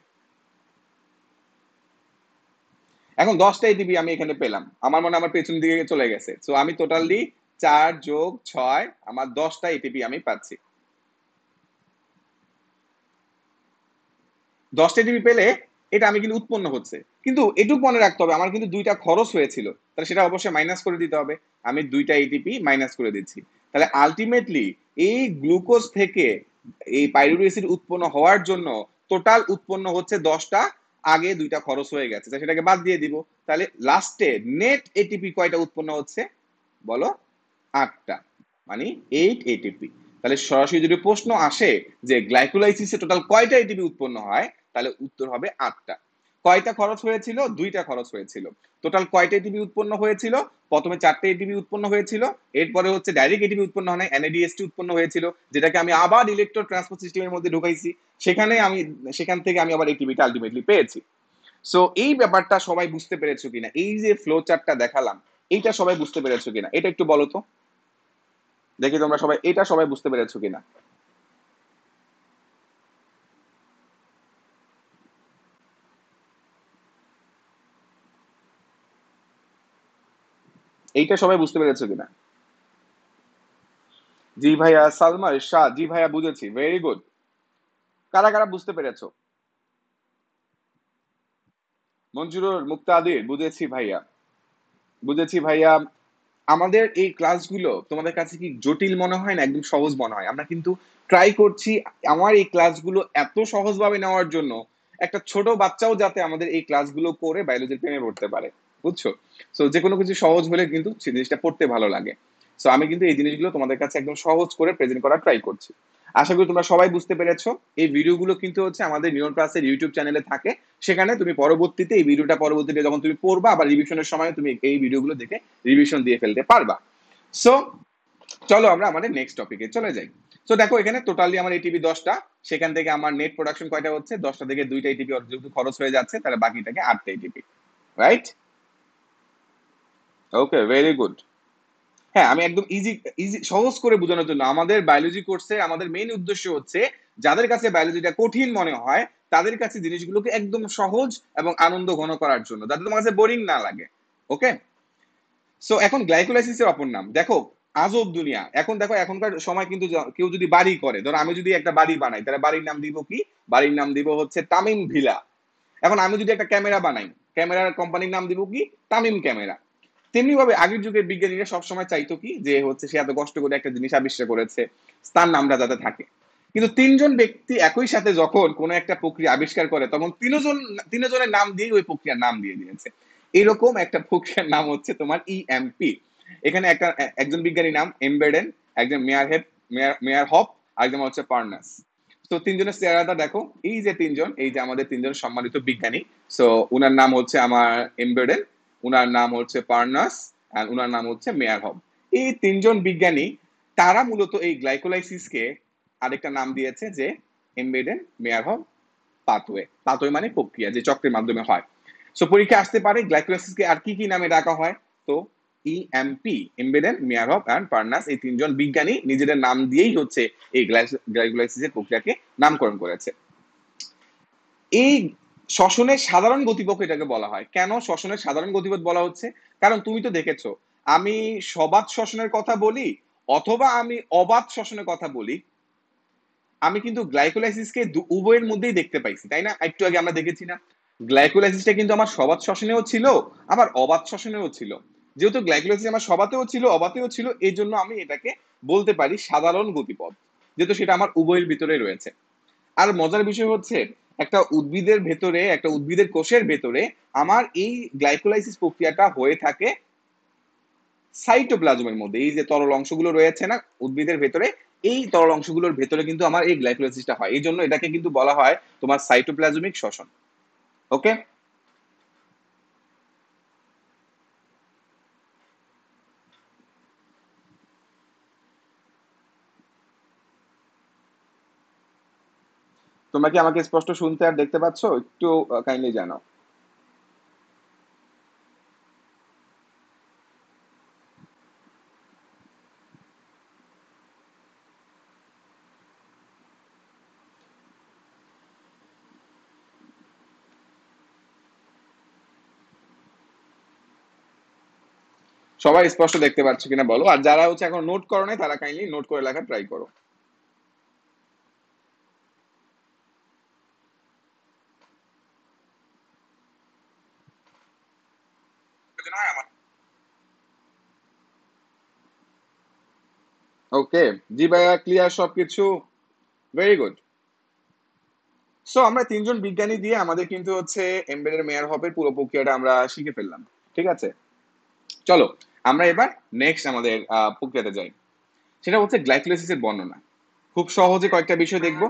এখন 10টা এটিপি আমি এখানে পেলাম, আমার মনে আমার পেছন দিকে চলে গেছে। সো আমি টোটালি 4 যোগ 6 আমার 10টা এটিপি আমি পাচ্ছি। 10টা এটিপি পেলে এটা আমি কিন্তু উৎপন্ন হচ্ছে, কিন্তু এটুকু মনে রাখতে হবে আমার কিন্তু 2টা খরচ হয়েছিল, তাহলে সেটা অবশ্যই মাইনাস করে দিতে হবে। আমি 2টা এটিপি মাইনাস করে দিচ্ছি। তাহলে আলটিমেটলি এই গ্লুকোজ থেকে এই পাইরুভেট অ্যাসিড উৎপন্ন হওয়ার জন্য টোটাল উৎপন্ন হচ্ছে 10টা, আগে 2টা খরচ হয়ে গেছে, তাই সেটাকে বাদ দিয়ে দিব। তাহলে লাস্টে নেট এটিপি কয়টা উৎপন্ন হচ্ছে বলো? 8টা, মানে 8 এটিপি। তাহলে সরাসরি যদি প্রশ্ন আসে যে গ্লাইকোলাইসিসে টোটাল কয়টা এটিপি উৎপন্ন হয়, তাহলে উত্তর হবে 8টা। কয়টা খরচ হয়েছিল? 2টা খরচ হয়েছিল। টোটাল কয়টা এটিপি উৎপন্ন হয়েছিল? প্রথমে 4টে এটিপি উৎপন্ন হয়েছিল, এরপরে হচ্ছে ডাইরেক্ট এটিপি উৎপন্ন হয় না, NADH2 উৎপন্ন হয়েছিল, যেটাকে আমি আবার ইলেকট্রন ট্রান্সপোর্ট সিস্টেমের মধ্যে ঢুকাইছি, সেখান থেকে আমি আবার এটিপিটা আলটিমেটলি পেয়েছি। সো এই ব্যাপারটা সবাই বুঝতে পেরেছো কিনা, এই যে ফ্লো চার্টটা দেখালাম এইটা সবাই বুঝতে পেরেছো কিনা এটা একটু বলো তো, দেখি তোমরা সবাই এটা সবাই বুঝতে পেরেছো কিনা। এইটা সবাই বুঝতে পেরেছো কিনা? জি ভাইয়া, সালমা শাহ, জি ভাইয়া বুঝেছি, ভেরি গুড। কারা কারা বুঝতে পেরেছো? মঞ্জুরুর, মুক্তাদির, বুঝেছি ভাইয়া, বুঝেছি ভাইয়া। আমাদের এই ক্লাসগুলো তোমাদের কাছে কি জটিল মনে হয় না একদম সহজ মনে হয়? আমরা কিন্তু ট্রাই করছি আমার এই ক্লাসগুলো এত সহজভাবে নেওয়ার জন্য, একটা ছোট বাচ্চাও যাতে আমাদের এই ক্লাসগুলো করে বায়োলজির প্রেমে পড়তে পারে, বুঝছো? সো যে কোনো কিছু সহজ হলে কিন্তু সেই জিনিসটা পড়তে ভালো লাগে। সো আমি কিন্তু এই জিনিসগুলো তোমাদের কাছে একদম সহজ করে প্রেজেন্ট করার ট্রাই করছি। আশা করি তোমরা সবাই বুঝতে পেরেছো। এই ভিডিওগুলো কিন্তু হচ্ছে আমাদের নিয়ন ক্লাসের ইউটিউব চ্যানেলে থাকে, সেখানে তুমি পরবর্তীতে এই ভিডিওটা পরবর্তীতে যখন তুমি পড়বা আবার রিভিশনের সময় তুমি এই ভিডিওগুলো দেখে রিভিশন দিয়ে ফেলতে পারবা। সো চলো আমরা আমাদের নেক্সট টপিকে চলে যাই। সো দেখো এখানে টোটালি আমার এটিপি 10টা, সেখান থেকে আমার নেট প্রোডাকশন কয়টা হচ্ছে? 10টা থেকে 2টা এটিপি যেহেতু খরচ হয়ে যাচ্ছে, তাহলে বাকিটাকে 8টা এটিপি। রাইট? ওকে, ভেরি গুড। হ্যাঁ, আমি একদম ইজি ইজি সহজ করে বোঝানোর জন্য, আমাদের বায়োলজি কোর্সে আমাদের মেইন উদ্দেশ্য হচ্ছে যাদের কাছে বায়োলজিটা কঠিন মনে হয় তাদের কাছে জিনিসগুলোকে একদম সহজ এবং আনন্দ ঘন করার জন্য, যাতে তোমার কাছে বোরিং না লাগে। ওকে, সো এখন গ্লাইকোলাইসিসের অপর নাম দেখো, আজব দুনিয়া। এখন দেখো এখনকার সময় কিন্তু কেউ যদি বাড়ি করে, ধরো আমি যদি একটা বাড়ি বানাই, তাহলে বাড়ির নাম দিব কি? বাড়ির নাম দিব হচ্ছে তামিম ভিলা। এখন আমি যদি একটা ক্যামেরা বানাই, ক্যামেরার কোম্পানির নাম দিব কি? তামিম ক্যামেরা। তেমনি ভাবে আগের যুগের বিজ্ঞানীরা সবসময় চাইতো কি, যে হচ্ছে সে এত কষ্ট করে একটা জিনিস আবিষ্কার করেছে, তার নামটা যাতে থাকে। কিন্তু 3জন ব্যক্তি একই সাথে যখন কোনো একটা প্রক্রিয়া আবিষ্কার করে, তখন তিনজনের নাম দিয়ে ওই প্রক্রিয়ার নাম দিয়ে দিয়েছে। এরকম একটা প্রক্রিয়ার নাম হচ্ছে তোমার EMP। এখানে একজন বিজ্ঞানীর নাম এমবেডেন, একজন মেয়ার হপ, আরেকজন হচ্ছে পার্নাস। তো 3জনের চেহারাটা দেখো, এই যে 3জন, এই যে আমাদের 3জন সম্মানিত বিজ্ঞানী। সো উনার নাম হচ্ছে আমার এমবেডেন, উনার নাম হচ্ছে পার্নাস, আর উনার নাম হচ্ছে মেয়ার হব। এই 3জন বিজ্ঞানী তারা মূলত এই গ্লাইকোলাইসিসকে আরেকটা নাম দিয়েছে, যে এমবেডেন, মেয়ার হব, পাথওয়ে। পাথওয়ে মানে প্রক্রিয়া, যে চক্রের মাধ্যমে হয়। সো পরীক্ষা আসতে পারে গ্লাইকোলাইসিসকে আর কি কি নামে ডাকা হয়। তো ইএমপি, এমবেডেন, মেয়ারহফ অ্যান্ড পার্নাস, এই তিনজন বিজ্ঞানী নিজেদের নাম দিয়েই হচ্ছে এই গ্লাইকোলাইসিসের প্রক্রিয়াকে নামকরণ করেছে। এই শ্বসনের সাধারণ গতিপথ এটাকে বলা হয়। কেন শ্বসনের সাধারণ গতিপথ বলা হচ্ছে? কারণ তুমি তো দেখেছো, আমি সবাত শ্বসনের কথা বলি অথবা আমি অবাত শ্বসনের কথা বলি, আমি কিন্তু গ্লাইকোলাইসিসকে উভয়ের মধ্যেই দেখতে পাইছি, তাই না? একটু আগে আমরা দেখেছি না, গ্লাইকোলাইসিসটা কিন্তু আমার সবাত শ্বসনেও ছিল, আবার অবাত শ্বসনেও ছিল। যেহেতু গ্লাইকোলাইসিস আমার সবাতেও ছিল অবাতেও ছিল, এই জন্য আমি এটাকে বলতে পারি সাধারণ গতিপথ, যেহেতু সেটা আমার উভয়ের ভিতরে রয়েছে। আর মজার বিষয় হচ্ছে, একটা উদ্ভিদের ভেতরে, একটা উদ্ভিদের কোষের ভেতরে আমার এই গ্লাইকোলাইসিস প্রক্রিয়াটা হয়ে থাকে সাইটোপ্লাজমের মধ্যে। এই যে তরল অংশগুলো রয়েছে না উদ্ভিদের ভেতরে, এই তরল অংশগুলোর ভেতরে কিন্তু আমার এই গ্লাইকোলাইসিসটা হয়। এই জন্য এটাকে কিন্তু বলা হয় তোমার সাইটোপ্লাজমিক শ্বসন। ওকে, তোমরা কি আমাকে স্পষ্ট শুনতে আর দেখতে পাচ্ছ? একটু কাইন্ডলি জানাও। সবাই স্পষ্ট দেখতে পাচ্ছ কিনা বলো, আর যারা হচ্ছে এখন নোট করো নাই তারা কাইন্ডলি নোট করে লেখা ট্রাই করো। ওকে, জি ভাইয়া, ক্লিয়ার সবকিছু? Very good. সো আমরা তিনজন বিজ্ঞানী দিয়ে আমাদের কিন্তু হচ্ছে এমবেডেড মেয়ার হবের পুরো প্রক্রিয়াটা আমরা শিখে ফেললাম। ঠিক আছে, চলো আমরা এবার নেক্সট আমাদের প্রক্রিয়াতে যাই। সেটা হচ্ছে গ্লাইকোলাইসিসের বর্ণনা। খুব সহজে কয়েকটা বিষয় দেখবো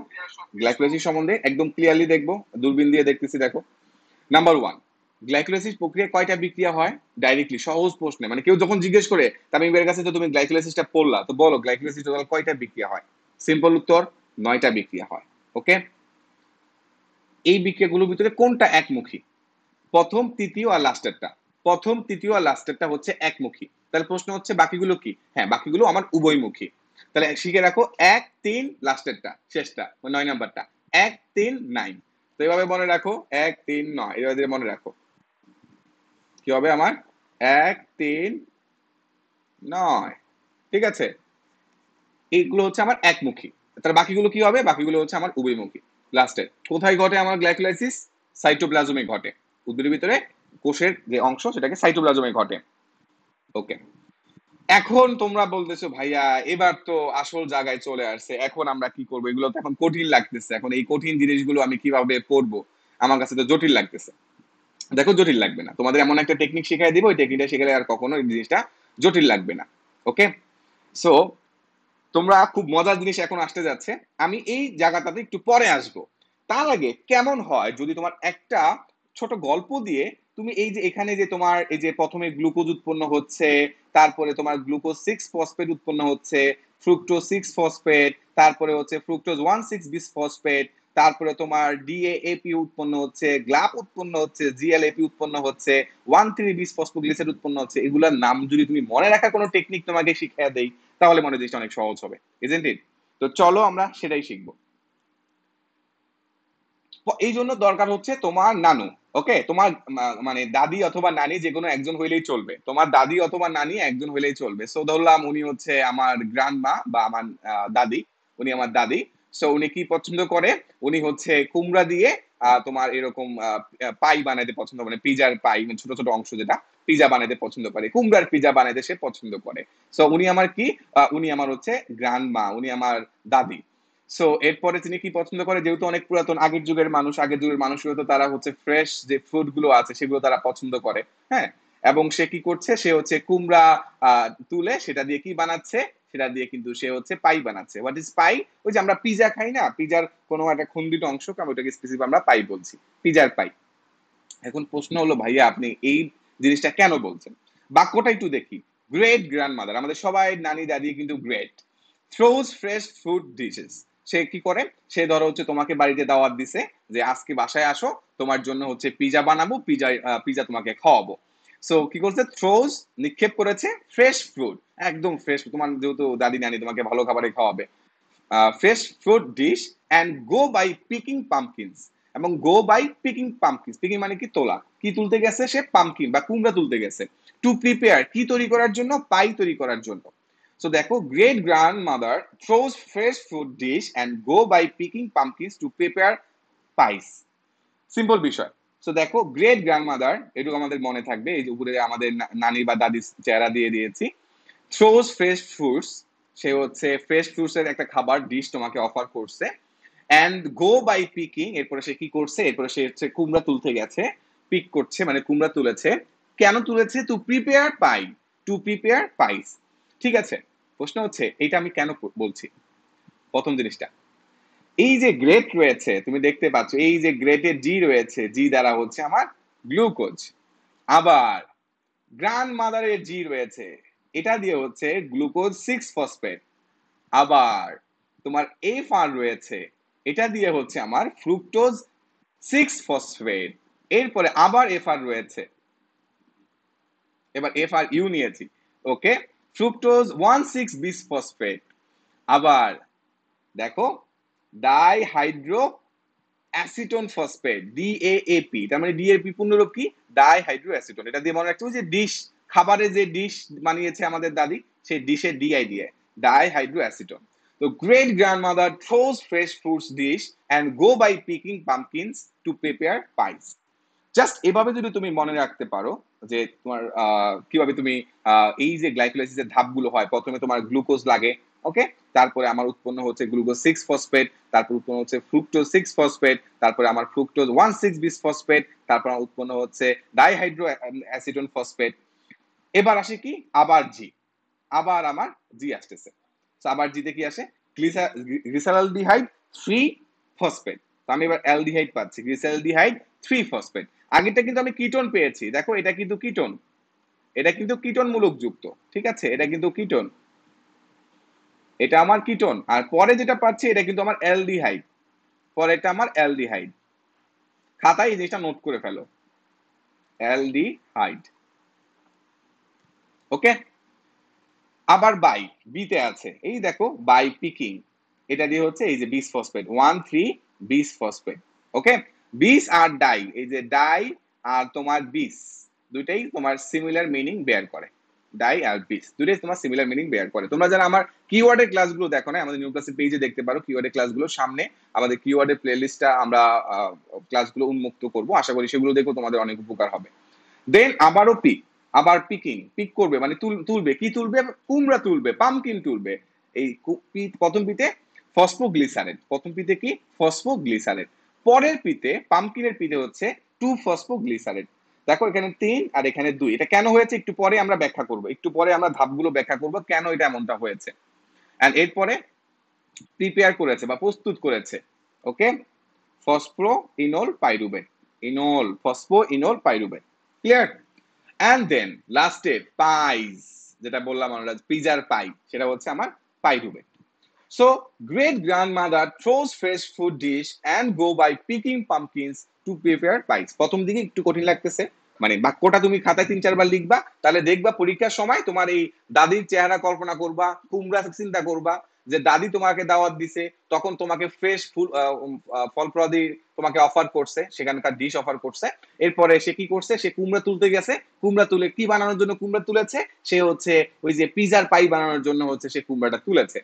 গ্লাইকোলাইসিস সম্বন্ধে, একদম ক্লিয়ারলি দেখবো, দূরবীন দিয়ে দেখতেছি। দেখো, নাম্বার ওয়ান, গ্লাইকোলাইসিস প্রক্রিয়া কয়টা বিক্রিয়া হয়? ডাইরেক্টলি সহজ প্রশ্নে, মানে কেউ যখন জিজ্ঞেস করে তামিমের কাছে, তো তুমি গ্লাইকোলাইসিসটা পড়লা, তো বলো গ্লাইকোলাইসিস টোটাল কয়টা বিক্রিয়া হয়? সিম্পল উত্তর, 9টা বিক্রিয়া হয়। ওকে, এই বিক্রিয়াগুলোর ভিতরে কোনটা একমুখী? প্রথম, তৃতীয় আর লাস্টেরটা। প্রথম, তৃতীয় আর লাস্টেরটা হচ্ছে একমুখী। তাহলে প্রশ্ন হচ্ছে বাকিগুলো কি? হ্যাঁ, বাকিগুলো আমার উভয়মুখী। তাহলে শিখে রাখো, 1, 3 লাস্টেরটা, শেষটা 9 নাম্বারটা, 1, 3, 9। তো এইভাবে মনে রাখো, 1, 3, 9, এইভাবে মনে রাখো। কি হবে আমার? 1, 3, 9। ঠিক আছে, এইগুলো হচ্ছে আমার একমুখী। তাহলে বাকিগুলো কি হবে? বাকিগুলো হচ্ছে আমার উভয়মুখী। লাস্টে কোথায় ঘটে আমার গ্লাইকোলাইসিস? সাইটোপ্লাজমে ঘটে। উদ্ভিদের ভিতরে কোষের যে অংশ সেটাকে সাইটোপ্লাজমে ঘটে। ওকে, এখন তোমরা বলতেছো ভাইয়া এবার তো আসল জায়গায় চলে আসছে, এখন আমরা কি করবো? এগুলো তো এখন কঠিন লাগতেছে, এখন এই কঠিন জিনিসগুলো আমি কিভাবে করবো? আমার কাছে তো জটিল লাগতেছে। দেখো, জটিল লাগবে না, তোমাদের এমন একটা টেকনিক শিখাই দিব, ওই টেকনিকটা শিখালে আর কখনো এই জিনিসটা জটিল লাগবে না। ওকে, সো তোমরা খুব মজার জিনিস এখন আসতে যাচ্ছে, আমি এই জায়গাটাতে একটু পরে আসব। তার আগে কেমন হয় যদি তোমার একটা ছোট গল্প দিয়ে, তুমি এই যে এখানে যে তোমার এই যে প্রথমে গ্লুকোজ উৎপন্ন হচ্ছে, তারপরে তোমার গ্লুকোজ 6 ফসফেট উৎপন্ন হচ্ছে, ফ্রুক্টোজ 6 ফসফেট, তারপরে হচ্ছে ফ্রুক্টোজ 1,6 বিস ফসফেট, তারপরে তোমার ডিএএপি উৎপন্ন হচ্ছে, গ্লাপ উৎপন্ন হচ্ছে, জিএলএপি উৎপন্ন হচ্ছে, 1,3 বিস ফসফোগ্লিসাইড উৎপন্ন হচ্ছে, এগুলোর নাম যদি তুমি মনে রাখা কোনো টেকনিক তোমাকে শিখিয়ে দেই, তাহলে মনে জিনিসটা অনেক সহজ হবে, ইজন্ট ইট? তো চলো আমরা সেটাই শিখবো। এই জন্য দরকার হচ্ছে তোমার নানু। ওকে, তোমার মানে দাদি অথবা নানি যে কোনো একজন হইলেই চলবে, তোমার দাদি অথবা নানি একজন হইলেই চলবে। সো ধরলাম উনি হচ্ছে আমার গ্র্যান্ড মা বা আমার দাদি, উনি আমার দাদি। সো উনি কি পছন্দ করে? উনি হচ্ছে কুমড়া দিয়ে তোমার এরকম পাই বানাইতে পছন্দ করে, পিজার পাই, মানে ছোট ছোট অংশ যেটা, পিজা বানাইতে পছন্দ করে, কুমড়ার পিজা বানাইতে সে পছন্দ করে। সো উনি আমার কি, উনি আমার হচ্ছে গ্র্যান্ড মা, উনি আমার দাদি। সো এরপরে তিনি কি পছন্দ করে? যেহেতু অনেক পুরাতন আগের যুগের মানুষ, আগের যুগের মানুষ হয়তো তারা হচ্ছে ফ্রেশ যে ফুড গুলো আছে সেগুলো তারা পছন্দ করে। হ্যাঁ, এবং সে কি করছে? সে হচ্ছে কুমড়া তুলে সেটা দিয়ে কি বানাচ্ছে? সেটা দিয়ে কিন্তু সে হচ্ছে পাই বানাচ্ছে। হোয়াট ইজ পাই? ওই যে আমরা পিজা খাই না, পিজার কোনো একটা খন্ডিত অংশ, ওইটাকে স্পেসিফিক আমরা পাই বলছি, পিজার পাই। এখন প্রশ্ন হলো ভাইয়া আপনি এই জিনিসটা কেন বলছেন? বাক্যটা একটু দেখি। গ্রেট গ্র্যান্ড মাদার, আমাদের সবাই নানি দাদি কিন্তু great, throws fresh food dishes. সে কি করে, সে ধরো হচ্ছে তোমাকে বাড়িতে দাওয়াত দিছে যে আজকে বাসায় আসো, তোমার জন্য হচ্ছে পিজা বানাবো, পিজা তোমাকে খাওয়াবো। সো কি করছে, থ্রোজ নিক্ষেপ করেছে ফ্রেশ ফ্রুট, একদম ফ্রেশ, তোমার যেহেতু দাদি নানি তোমাকে ভালো খাবারই খাওয়াবে, fresh fruit dish, and go by picking pumpkins, এবং go by picking pumpkins, picking মানে কি তোলা, কি তুলতে গেছে সে, পাম্পকিন বা কুমড়া তুলতে গেছে, টু প্রিপেয়ার কি তৈরি করার জন্য, পাই তৈরি করার জন্য। সো দেখো, great grandmother throws fresh fruit dish and go by picking pumpkins to prepare pies. Simple বিষয়। সো দেখো, গ্রেট গ্র্যান্ডমাদার, এটুকু আমাদের মনে থাকবে, এই যে উপরে আমাদের নানি বা দাদির চেহারা দিয়ে দিয়েছি। থ্রোজ ফ্রেশ ফ্রুটস, সে হচ্ছে ফ্রেশ ফ্রুটস এর একটা খাবার ডিশ তোমাকে অফার করছে, অ্যান্ড গো বাই পিকিং, এরপরে সে কি করছে, এরপরে সে হচ্ছে কুমড়া তুলতে গেছে, পিক করছে মানে কুমড়া তুলেছে, কেন তুলেছে, to prepare pie, to prepare pies. ঠিক আছে, প্রশ্ন হচ্ছে এইটা আমি কেন বলছি। প্রথম জিনিসটা, এই যে গ্রেট রয়েছে তুমি দেখতে পাচ্ছ, এই যে গ্রেটের জি রয়েছে, জি দ্বারা হচ্ছে আমার গ্লুকোজ, আবার গ্র্যান্ড মাদারের জি রয়েছে, এটা দিয়ে হচ্ছে গ্লুকোজ 6 ফসফেট, আবার তোমার এফ আর রয়েছে, এটা দিয়ে হচ্ছে আমার ফ্রুক্টোজ 6 ফসফেট, এরপরে আবার এফ আর রয়েছে, এবার এফ আর ইউ নিয়েছি, ওকে, ফ্রুক্টোজ 1,6-বিসফসফেট, আবার দেখো ডাইহাইড্রো অ্যাসিটোন ফসফেট, ডিএএপি, তার মানে ডিএপি পূর্ণরূপ কি, ডাইহাইড্রো অ্যাসিটোন। এটা দিয়ে মনে রাখতে হবে যে ডিশ, খাবারে যে ডিশ বানিয়েছে আমাদের দাদি, সেই ডিশের ডিআই দিয়ে ডাইহাইড্রো অ্যাসিটোন। তো great grandmother throws fresh fruits dish and go by picking pumpkins to prepare pies. Just এভাবে যদি তুমি মনে রাখতে পারো যে তোমার কিভাবে তুমি এই যে গ্লাইকোলাইসিসের ধাপগুলো হয়, প্রথমে তোমার গ্লুকোজ লাগে, ওকে, তারপরে আমার উৎপন্ন হচ্ছে গ্লুকোজ 6 ফসফেট, তারপর উৎপন্ন হচ্ছে ফ্রুক্টোজ 6 ফসফেট, তারপরে আমার ফ্রুক্টোজ 1,6-বিসফসফেট, তারপর আমার উৎপন্ন হচ্ছে ডাইহাইড্রো অ্যাসিটোন ফসফেট। এবার আসে কি, আবার জি, আবার আমার জি আসতেছে, আবার জিতে কি আসে, গ্লিসারলডিহাইড 3 ফসফেট, তো আমি এবার অ্যালডিহাইড পাচ্ছি, গ্লিসারলডিহাইড 3 ফসফেট। আগেরটা কিন্তু আমি কিটোন পেয়েছি, দেখো এটা কিন্তু কিটোন, এটা কিন্তু কিটোন মূলক যুক্ত, ঠিক আছে, এটা কিন্তু কিটোন, এটা আমার কিটোন, আর পরে যেটা পাচ্ছি এটা কিন্তু আমার অ্যালডিহাইড, পরে এটা আমার অ্যালডিহাইড, খাতায় এই জিনিসটা নোট করে ফেলো, অ্যালডিহাইড, ওকে। আবার বাই, বিতে আছে, এই দেখো বাই পিকিং, এটা দিয়ে হচ্ছে এই যে 20 ফসফেট, 1,3-বিসফসফেট, ওকে। বিস আর ডাই, এই যে ডাই আর তোমার বিস, দুইটাই তোমার সিমিলার মিনিং বেয়ার করে, ডাই আর বিস দুইটাই তোমার সিমিলার মিনিং বেয়ার করে। তোমরা যারা আমার কিওয়ার্ডের ক্লাসগুলো দেখো না, আমাদের নিউ ক্লাসের পেজে দেখতে পারো কিওয়ার্ডের ক্লাসগুলো, সামনে আমাদের কিওয়ার্ডের প্লেলিস্টটা আমরা ক্লাসগুলো উন্মুক্ত করব, আশা করি সেগুলো দেখো তোমাদের অনেক উপকার হবে। দেন আবারও পিক, আবার পিকিং, পিক করবে মানে তুলবে, কি তুলবে, কুমড়া তুলবে, পামকিন তুলবে, এই প্রথম পিতে ফসফোগ্লিসারেট, প্রথম পিতে কি, ফসফোগ্লিসারেট, পরের পিতে পামকিনের পিতে হচ্ছে 2 ফসফোগ্লিসারেট। দেখো এখানে 3 আর এখানে 2, এটা কেন হয়েছে একটু পরে আমরা ব্যাখ্যা করব, একটু পরে আমরা ধাপগুলো ব্যাখ্যা করব কেন এটা এমনটা হয়েছে। এন্ড এরপরে প্রিপেয়ার করেছে বা প্রস্তুত করেছে, ওকে, ফসফো ইনোল পাইরুবেট, ইনোল ফসফো ইনোল পাইরুবেট, ক্লিয়ার। অ্যান্ড দেন লাস্টে পাইস, যেটা বললাম আমরা পিজার পাই, সেটা হচ্ছে আমার pyruvate. So great grandmother throws fresh food dish and go by picking pumpkins to prepare pies. প্রথম দিকে একটু কঠিন লাগতেছে, মানে বাক্যটা তুমি খাতায় 3-4 বার লিখবা, তাহলে দেখবা পরীক্ষার সময় তোমার এই দাদির চেহারা কল্পনা করবা, কুমড়া চিন্তা করবা যে দাদি তোমাকে দাওয়াত দিছে, তখন তোমাকে ফ্রেশ ফুল ফলপ্রদি তোমাকে অফার করছে, সেখানকার ডিশ অফার করছে, এরপরে সে কি করছে, সে কুমড়া তুলতে গেছে, কুমড়া তুলে কি বানানোর জন্য কুমড়া তুলেছে, সে হচ্ছে ওই যে পিজার পাই বানানোর জন্য হচ্ছে সে কুমড়াটা তুলেছে।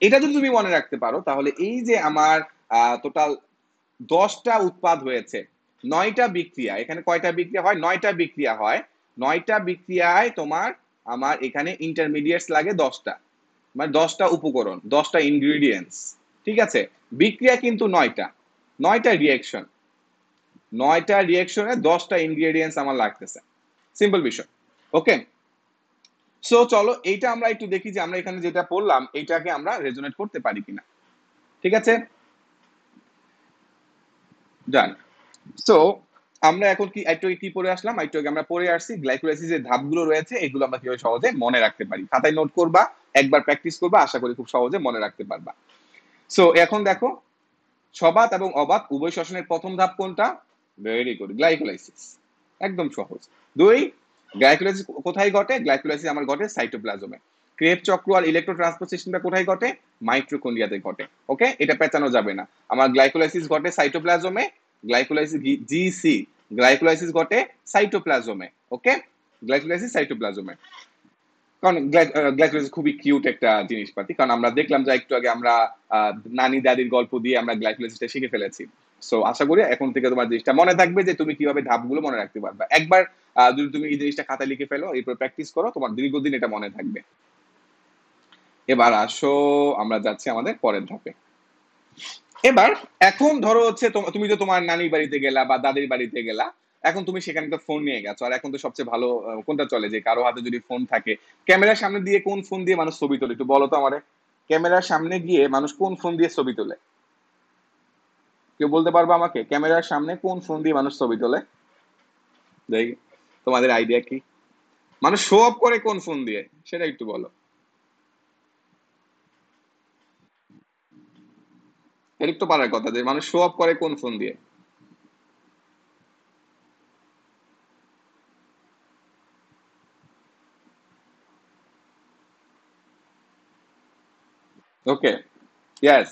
এটা যদি তুমি মনে রাখতে পারো, তাহলে এই যে আমার টোটাল 10টা উৎপাদ হয়েছে, 9টা বিক্রিয়া, এখানে কয়টা বিক্রিয়া হয়, 9টা বিক্রিয়া হয়, 9টা বিক্রিয়ায় তোমার আমার এখানে ইন্টারমিডিয়েটস লাগে 10টা, মানে 10টা উপকরণ, 10টা ইনগ্রিডিয়েন্টস, ঠিক আছে। বিক্রিয়া কিন্তু 9টা, 9টা রিয়াকশন, 9টা রিয়াকশনে 10টা ইনগ্রিডিয়েন্টস আমার লাগতেছে, সিম্পল বিষয়, ওকে। সো চলো এইটা আমরা একটু দেখি যে আমরা এখানে যেটা পড়লাম এইটাকে আমরা রেজোনেট করতে পারি কিনা, ঠিক আছে, ডান। সো আমরা এখন কি একটু কি পড়ে আসলাম, একটু আমরা পড়ে আসছি গ্লাইকোলাইসিসের ধাপগুলো রয়েছে, এগুলো আমরা কিভাবে সহজে মনে রাখতে পারি, খাতায় নোট করবা, একবার প্র্যাকটিস করবা, আশা করি খুব সহজে মনে রাখতে পারবা। সো এখন দেখো সবাত এবং অবাত উভয় শ্বসনের প্রথম ধাপ কোনটা? Very good, glycolysis. একদম সহজ। দুই, গ্লাইকোলাইসিস কোথায় ঘটে? গ্লাইকোলাইসিস আমার ঘটে সাইটোপ্লাজমে। ক্রেবস চক্র আর ইলেকট্রন ট্রান্সপোর্ট সিস্টেমটা কোথায় ঘটে? মাইটোকন্ড্রিয়াতে ঘটে। ওকে, এটা পেঁচানো যাবে না। আমার গ্লাইকোলাইসিস ঘটে সাইটোপ্লাজমে, গ্লাইকোলাইসিস জিসি, গ্লাইকোলাইসিস ঘটে সাইটোপ্লাজমে। ওকে, গ্লাইকোলাইসিস সাইটোপ্লাজমে। কারণ গ্লাইকোলাইসিস খুবই কিউট একটা জিনিসপাতি, কারণ আমরা দেখলাম যে একটু আগে আমরা নানি দাদির গল্প দিয়ে আমরা গ্লাইকোলাইসিসটা শিখে ফেলেছি। সো আশা করি এখন থেকে তোমার জিনিসটা মনে থাকবে যে তুমি কিভাবে ধাপগুলো মনে রাখতে পারবে। একবার যদি তুমি এই জিনিসটা খাতায় লিখে ফেলো, এরপর প্র্যাকটিস করো, তোমার দীর্ঘদিন এটা মনে থাকবে। এবার আসো আমরা যাচ্ছি আমাদের পরের ধাপে। এবার এখন ধরো হচ্ছে তুমি তো তোমার নানির বাড়িতে গেলা বা দাদির বাড়িতে গেলা, এখন তুমি সেখানে তো ফোন নিয়ে গেছো। আর এখন তো সবচেয়ে ভালো কোনটা চলে, যে কারো হাতে যদি ফোন থাকে, ক্যামেরার সামনে দিয়ে কোন ফোন দিয়ে মানুষ ছবি তোলে একটু বলো তো আমারে। ক্যামেরার সামনে গিয়ে মানুষ কোন ফোন দিয়ে ছবি তোলে? কেউ বলতে পারবে আমাকে ক্যামেরার সামনে কোন ফোন দিয়ে মানুষ ছবি তোলে? দেখি তোমাদের আইডিয়া কি। মানুষ শো অফ করে কোন ফোন দিয়ে, সেটা একটু বলো। এর তো পারার কথা যে মানুষ শো অফ করে কোন ফোন দিয়ে। ওকে, ইয়েস।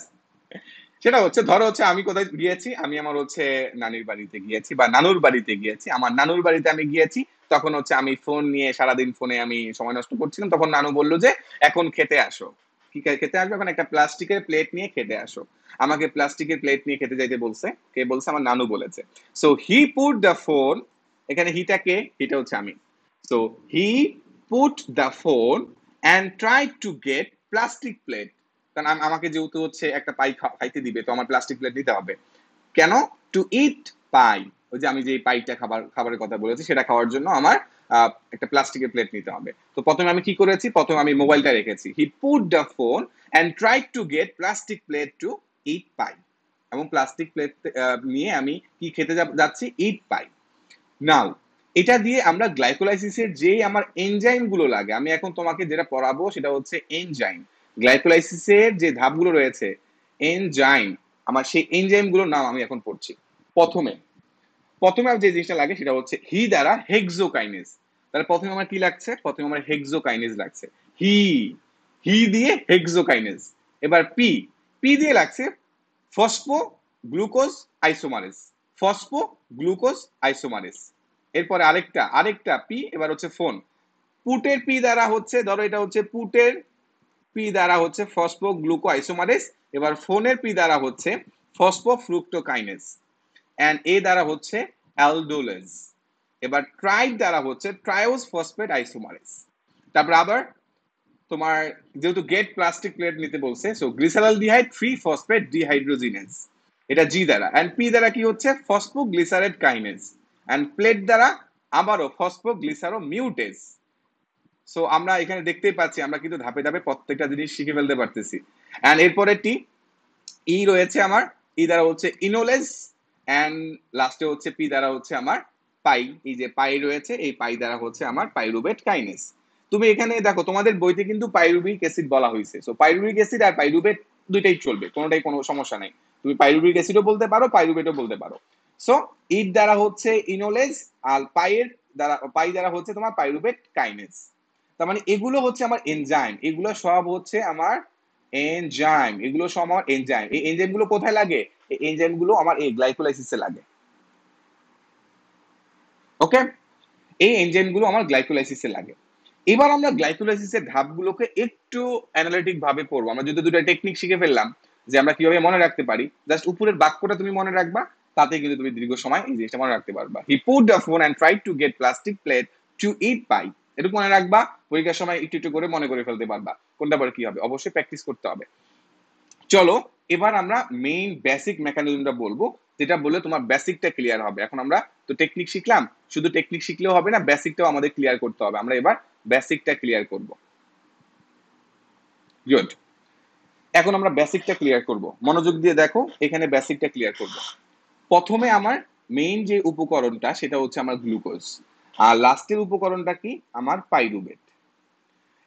সেটা হচ্ছে ধরো হচ্ছে আমি কোথায় গিয়েছি, আমি আমার হচ্ছে নানির বাড়িতে গিয়েছি বা নানুর বাড়িতে গিয়েছি। আমার নানুর বাড়িতে আমি গিয়েছি, তখন হচ্ছে আমি ফোন নিয়ে সারাদিন ফোনে আমি সময় নষ্ট করছিলাম। তখন নানু বললো যে এখন খেতে আসো। কি খেতে আসবে? এখন একটা প্লাস্টিকের প্লেট নিয়ে খেতে আসো। আমাকে প্লাস্টিকের প্লেট নিয়ে খেতে যাইতে বলছে। কে বলছে? আমার নানু বলেছে। So he put the phone, এখানে হিটা কে? হিটা হচ্ছে আমি। So he put the phone and try to get plastic plate. কারণ আমাকে যেহেতু হচ্ছে একটা পাই খাইতে দিবে, তো আমার প্লাস্টিক প্লেট নিতে হবে। কেন? টু ইট পাই, ওই যে আমি যে পাইটা খাবারের কথা বলেছি সেটা খাওয়ার জন্য আমার একটা প্লাস্টিকের প্লেট নিতে হবে। তো প্রথমে আমি কি করেছি? প্রথমে আমি মোবাইলটা রেখেছি। He put the phone and try to get plastic plate to eat pie. এবং প্লাস্টিক প্লেট নিয়ে আমি কি খেতে যাচ্ছি? ইট পাই। নাও এটা দিয়ে আমরা গ্লাইকোলাইসিসের যে আমার এনজাইম গুলো লাগে, আমি এখন তোমাকে যেটা পড়াবো সেটা হচ্ছে এনজাইম। গ্লাইকোলাইসিসের যে ধাপগুলো রয়েছে, এনজাইম, আমার সেই এনজাইম গুলোর নাম আমি এখন পড়ছি। প্রথমে প্রথমে যে জিনিসটা লাগে সেটা হচ্ছে হি দ্বারা হেক্সোকাইনেজ। তাহলে প্রথমে আমার কি লাগছে? প্রথমে আমার হেক্সোকাইনেজ লাগছে। হি, হি দিয়ে হেক্সোকাইনেজ। এবার পি, পি দিয়ে লাগছে ফসফো গ্লুকোজ আইসোমারেজ। ফসফো glucose isomerase. এরপরে আরেকটা আরেকটা পি, এবার হচ্ছে ফোন। পুটের পি দ্বারা হচ্ছে, ধরো এটা হচ্ছে পুটের পি দ্বারা হচ্ছে ফসফো গ্লুকো আইসোমারেজ। এবার ফোনের পি দ্বারা হচ্ছে ফসফো ফ্রুক্টোকাইনেজ। এন্ড এ দ্বারা হচ্ছে অ্যালডোলেজ। এবার ট্রাইড দ্বারা হচ্ছে ট্রায়োজ ফসফেট আইসোমারেজ। তারপর আবার তোমার যেহেতু গেট প্লাস্টিক প্লেট নিতে বলছে, সো গ্লিসারলডিহাইড 3 ফসফেট ডিহাইড্রোজিনেজ, এটা জি দ্বারা। এন্ড পি দ্বারা কি হচ্ছে? ফসফোগ্লিসারেড কাইনেজ। এন্ড প্লেট দ্বারা আবারও ফসফোগ্লিসারো মিউটেজ। সো আমরা এখানে দেখতেই পাচ্ছি আমরা কিন্তু ধাপে ধাপে প্রত্যেকটা জিনিস শিখে ফেলতে পারতেছি। এন্ড এরপরে টি, ই রয়েছে আমার, ই দ্বারা হচ্ছে ইনোলেজ। এন্ড লাস্টে হচ্ছে পি দ্বারা হচ্ছে আমার পাই। এই যে পাই রয়েছে, এই পাই দ্বারা হচ্ছে আমার পাইরুবেট কাইনেস। তুমি এখানে দেখো তোমাদের বইতে কিন্তু পাইরুবিক অ্যাসিড বলা হয়েছে। সো পাইরুবিক অ্যাসিড আর পাইরুবেট দুইটাই চলবে, কোনোটাই কোনো সমস্যা নাই। তুমি পাইরুবিক অ্যাসিডও বলতে পারো, পাইরুবেটও বলতে পারো। সো ইট দ্বারা হচ্ছে ইনোলেজ, আর পাইয়ের দ্বারা পাই দ্বারা হচ্ছে তোমার পাইরুবেট কাইনেস। তার মানে এগুলো হচ্ছে আমার এনজাইম, এগুলো সব হচ্ছে আমার এনজাইম, এগুলো সব আমার এনজাইম। এই এনজাইম গুলো কোথায় লাগে? এই এনজাইম গুলো আমার এই গ্লাইকোলাইসিসে লাগে। ওকে, এই এনজাইম গুলো আমার গ্লাইকোলাইসিসে লাগে। এবার আমরা গ্লাইকোলাইসিসের ধাপগুলোকে একটু অ্যানালিটিক ভাবে পড়বো। আমরা যদি দুটো টেকনিক শিখে ফেললাম যে আমরা কিভাবে মনে রাখতে পারি, জাস্ট উপরের বাক্যটা তুমি মনে রাখবা, তাতে কিন্তু তুমি দীর্ঘ সময় এই জিনিসটা মনে রাখতে পারবা। He put the phone and tried to get plastic plate to eat pie. এটুকু মনে রাখবা, পরীক্ষার সময় একটু একটু করে মনে করে ফেলতে পারবা। কোনটা পরে কি হবে? অবশ্যই প্র্যাকটিস করতে হবে। চলো এবার আমরা মেইন বেসিক মেকানিজমটা বলবো, যেটা বললে তোমার বেসিকটা ক্লিয়ার হবে। এখন আমরা তো টেকনিক শিখলাম, শুধু টেকনিক শিখলেও হবে না, বেসিকটাও আমাদের ক্লিয়ার করতে হবে। আমরা এবার বেসিকটা ক্লিয়ার করব। গুড, এখন আমরা বেসিকটা ক্লিয়ার করব। মনোযোগ দিয়ে দেখো, এখানে বেসিকটা ক্লিয়ার করব। প্রথমে আমার মেইন যে উপকরণটা সেটা হচ্ছে আমার গ্লুকোজ, আর লাস্টের উপকরণটা কি? আমার পাইরুবেট।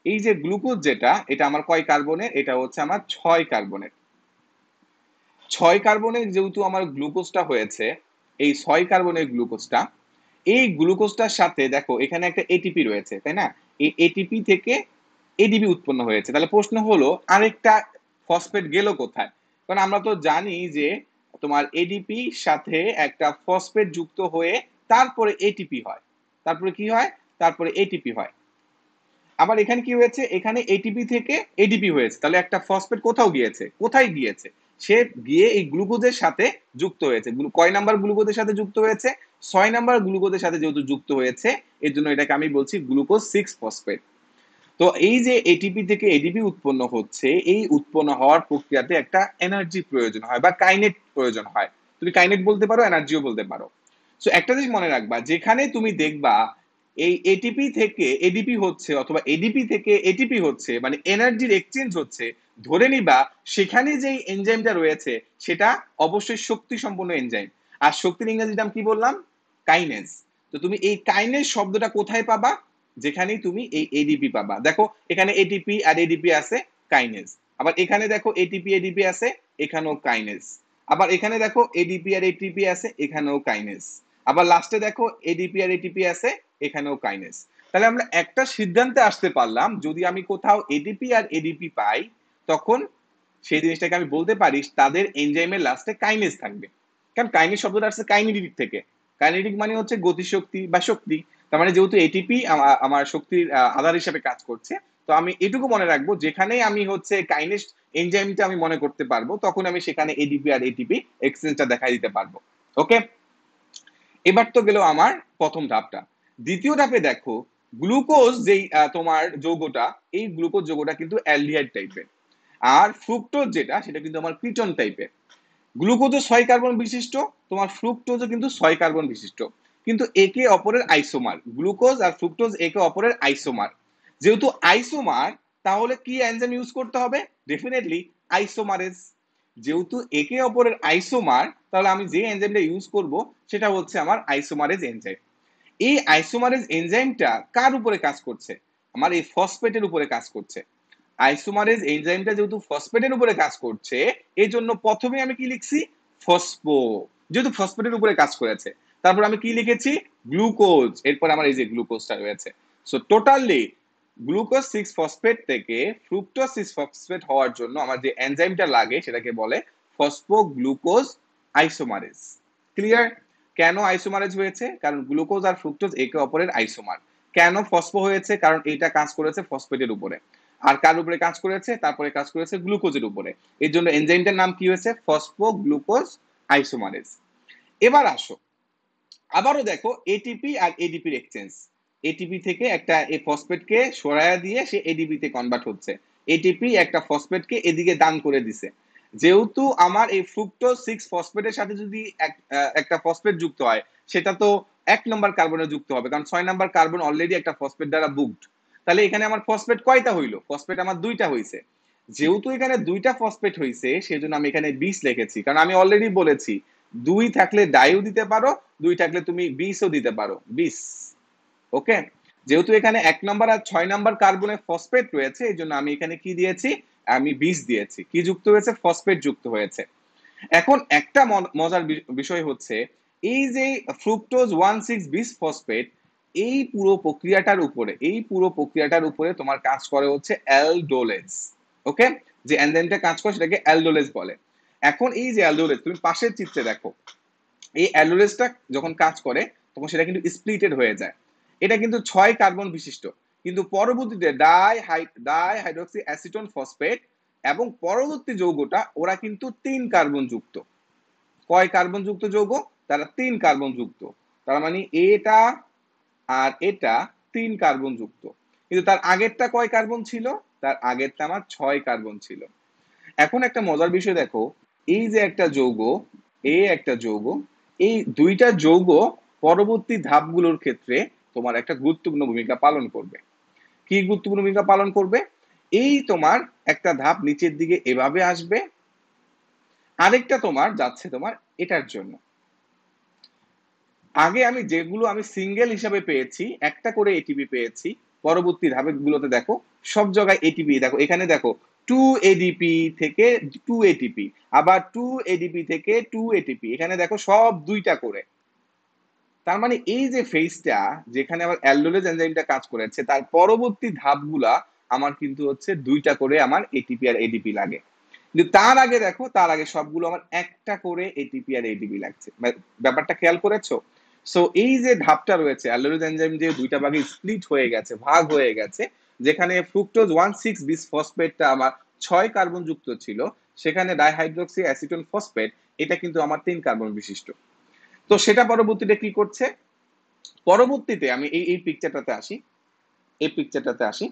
এই যে গ্লুকোজ যেটা, এটা আমার কয় কার্বনের? এটা হচ্ছে আমার 6 কার্বনের। 6 কার্বনের যেহেতু আমার গ্লুকোজটা হয়েছে, এই 6 কার্বনের গ্লুকোজটা, এই গ্লুকোজটার সাথে দেখো এখানে একটা এটিপি রয়েছে, তাই না? এই এটিপি থেকে এডিপি উৎপন্ন হয়েছে। তাহলে প্রশ্ন হলো আরেকটা ফসফেট গেল কোথায়? কারণ আমরা তো জানি যে তোমার এডিপি সাথে একটা ফসফেট যুক্ত হয়ে তারপরে এটিপি হয়। তারপরে কি হয়? তারপরে এটিপি হয়। আবার এখানে কি হয়েছে? এখানে এটিপি থেকে এডিপি হয়েছে। তাহলে একটা ফসফেট কোথাও গিয়েছে। কোথায় গিয়েছে? সে গিয়ে এই গ্লুকোজের সাথে যুক্ত হয়েছে। কয় নাম্বার গ্লুকোজের সাথে যুক্ত হয়েছে? 6 নাম্বার গ্লুকোজের সাথে যেহেতু যুক্ত হয়েছে, এর জন্য এটাকে আমি বলছি গ্লুকোজ 6 ফসফেট। তো এই যে এটিপি থেকে এডিপি উৎপন্ন হচ্ছে, এই উৎপন্ন হওয়ার প্রক্রিয়াতে একটা এনার্জি প্রয়োজন হয় বা কাইনেট প্রয়োজন হয়। তুমি কাইনেট বলতে পারো, এনার্জিও বলতে পারো। সো একটা জিনিস মনে রাখবা, যেখানে তুমি দেখবা এই এটিপি থেকে এডিপি হচ্ছে অথবা এডিপি থেকে এটিপি হচ্ছে, মানে এনার্জির এক্সচেঞ্জ হচ্ছে, ধরে নিবা সেখানে যেই এনজাইমটা রয়েছে সেটা অবশ্যই শক্তি সম্পন্ন এনজাইম। আর শক্তির ইংরেজি নাম কি বললাম? কাইনেজ। তো তুমি এই কাইনেজ শব্দটা কোথায় পাবা? যেখানেই তুমি এই এডিপি পাবা। দেখো এখানে এটিপি আর এডিপি আছে, কাইনেজ। আবার এখানে দেখো এটিপি এডিপি আছে, এখানেও কাইনেজ। আবার এখানে দেখো এডিপি আর এটিপি আছে, এখানেও কাইনেজ। আবার লাস্টে দেখো এডিপি আর এটিপি আছে, এখানেও কাইনেজ। তাহলে আমরা একটা সিদ্ধান্তে আসতে পারলাম, যদি আমি কোথাও এডিপি আর এডিপি পাই, তখন সেই জিনিসটাকে আমি বলতে পারি তাদের এনজাইমের লাস্টে কাইনেজ থাকবে। কারণ কাইনেজ শব্দটা আসছে কাইনেটিক থেকে। কাইনেটিক মানে হচ্ছে গতিশক্তি বা শক্তি। তার মানে যেহেতু এটিপি আমার শক্তির আধার হিসেবে কাজ করছে, তো আমি এটুকু মনে রাখবো, যেখানে আমি হচ্ছে কাইনেজ এনজাইমটা আমি মনে করতে পারবো, তখন আমি সেখানে এডিপি আর এটিপি এক্সচেঞ্জটা দেখাই দিতে পারবো। ওকে, এবার তো গেল আমার প্রথম ধাপটা। দ্বিতীয় ধাপে দেখো, গ্লুকোজ যেই তোমার যৌগটা, এই গ্লুকোজ যৌগটা কিন্তু অ্যালডিহাইড টাইপের, আর ফ্রুক্টোজ যেটা সেটা কিন্তু আমার কিটোন টাইপের। গ্লুকোজও 6 কার্বন বিশিষ্ট, তোমার ফ্রুক্টোজও কিন্তু 6 কার্বন বিশিষ্ট, কিন্তু একে অপরের আইসোমার। গ্লুকোজ আর ফ্রুক্টোজ একে অপরের আইসোমার। যেহেতু আইসোমার, তাহলে কি এনজাইম ইউজ করতে হবে? Definitely isomerase. যেহেতু একে অপরের আইসোমার, তাহলে আমি যে এনজাইমটা ইউজ করব সেটা হচ্ছে আমার আইসোমারেজ এনজাইম। এই আইসোমারেজ এনজাইমটা কার উপরে কাজ করছে? আমার এই ফসফেটের উপরে কাজ করছে। আইসোমারেজ এনজাইমটা যেহেতু ফসফেটের উপরে কাজ করছে, এই জন্য প্রথমে আমি কি লিখছি? ফসফো। যেহেতু ফসফেটের উপরে কাজ করেছে, তারপর আমি কি লিখেছি? গ্লুকোজ। এরপর আমার এই যে গ্লুকোজটা রয়েছে। সো টোটালি গ্লুকোজ 6 ফসফেট থেকে ফ্রুক্টোজ 6 ফসফেট হওয়ার জন্য আমার যে এনজাইমটা লাগে সেটাকে বলে ফসফো গ্লুকোজ আইসোমারেজ। ক্লিয়ার? কেন আইসোমারেজ হয়েছে? কারণ গ্লুকোজ আর ফ্রুক্টোজ একে অপরের আইসোমার। কেন ফসফো হয়েছে? কারণ এটা কাজ করেছে ফসফেটের উপরে। আর কার উপরে কাজ করেছে? তারপরে কাজ করেছে গ্লুকোজের উপরে। এর জন্য এনজাইমটার নাম কি হয়েছে? ফসফো গ্লুকোজ আইসোমারেজ। এবার আসো, আবারও দেখো এটিপি আর এডিপির এক্সচেঞ্জ। এটিপি থেকে একটা এই ফসফেটকে সরায়া দিয়ে সে এডিপি তে কনভার্ট হচ্ছে। এটিপি একটা ফসফেটকে এদিকে দান করে দিছে। যেহেতু আমার এই ফ্রুক্টোজ 6 ফসফেটের সাথে যদি একটা ফসফেট যুক্ত হয়, সেটা তো 1 নম্বর কার্বনে যুক্ত হবে, কারণ 6 নম্বর কার্বন অলরেডি একটা ফসফেট দ্বারা বুকড। তাহলে এখানে আমার ফসফেট কয়টা হইলো? ফসফেট আমার 2টা হইছে। যেহেতু এখানে 2টা ফসফেট হইছে, সেজন্য আমি এখানে 20 লিখেছি, কারণ আমি অলরেডি বলেছি 2 থাকলে ডাইও দিতে পারো, 2 থাকলে তুমি 20ও দিতে পারো, 20। ওকে, যেহেতু এখানে 1 নম্বর আর 6 নম্বর কার্বনের ফসফেট রয়েছে, এই জন্য আমি এখানে কি দিয়েছি? আমি 20 দিয়েছি। কি যুক্ত হয়েছে? ফসফেট যুক্ত হয়েছে। এখন একটা মজার বিষয় হচ্ছে, এই যে ফ্রুক্টোজ 1,6-20 ফসফেট, এই পুরো প্রক্রিয়াটার উপরে তোমার কাজ করে হচ্ছে অ্যালডোলেজ। ওকে, যে এনজাইমটা কাজ করে সেটাকে অ্যালডোলেজ বলে। এখন এই যে অ্যালডোলেজ, তুমি পাশের চিত্রে দেখো, এই অ্যালডোলেজটা যখন কাজ করে তখন সেটা কিন্তু স্প্লিটেড হয়ে যায়। এটা কিন্তু 6 কার্বন বিশিষ্ট, কিন্তু পরবর্তীতে ডাই হাইড্রক্সি অ্যাসিটোন ফসফেট এবং পরবর্তী যৌগটা ওরা কিন্তু 3 কার্বন যুক্ত। কয় কার্বন যুক্ত যৌগ? তারা 3 কার্বন যুক্ত। তার মানে এটা আর এটা 3 কার্বন যুক্ত। কিন্তু তার আগেরটা কয় কার্বন ছিল? তার আগেরটা আমার 6 কার্বন ছিল। এখন একটা মজার বিষয় দেখো, এই যে একটা যৌগ, একটা যৌগ, এই দুইটা যৌগ পরবর্তী ধাপগুলোর ক্ষেত্রে তোমার একটা গুরুত্বপূর্ণ ভূমিকা পালন করবে। কি গুরুত্বপূর্ণ ভূমিকা পালন করবে? এই তোমার একটা ধাপ নিচের দিকে এভাবে আসবে, আরেকটা তোমার যাচ্ছে তোমার এটার জন্য। আগে আমি যেগুলো আমি সিঙ্গেল হিসাবে পেয়েছি, একটা করে এটিপি পেয়েছি, পরবর্তী ধাপে গুলোতে দেখো সব জায়গায় এটিপি। দেখো এখানে দেখো টু এডিপি থেকে টু এটিপি, আবার টু এডিপি থেকে টু এটিপি, এখানে দেখো সব দুইটা করে। তার মানে এই যে ফেজটা যেখানে আমার অ্যালডোলেজ এনজাইমটা কাজ করেছে, তার পরবর্তী ধাপগুলা আমার কিন্তু হচ্ছে দুইটা করে আমার এটিপি আর এডিপি লাগে। কিন্তু তার আগে দেখো, তার আগে সবগুলো আমার একটা করে এটিপি আর এডিপি লাগছে। ব্যাপারটা খেয়াল করেছো? সো এই যে ধাপটা রয়েছে, অ্যালডোলেজ এনজাইম যে দুইটা ভাগে স্প্লিট হয়ে গেছে, ভাগ হয়ে গেছে, যেখানে ফ্রুক্টোজ 1,6 বিস ফসফেটটা আমার 6 কার্বন যুক্ত ছিল, সেখানে ডাইহাইড্রোক্সি অ্যাসিটোন ফসফেট এটা কিন্তু আমার 3 কার্বন বিশিষ্ট। তো সেটা পরবর্তীতে কি করছে, পরবর্তীতে আমি এই পিকচারটাতে আসি, এই পিকচারটাতে আসি,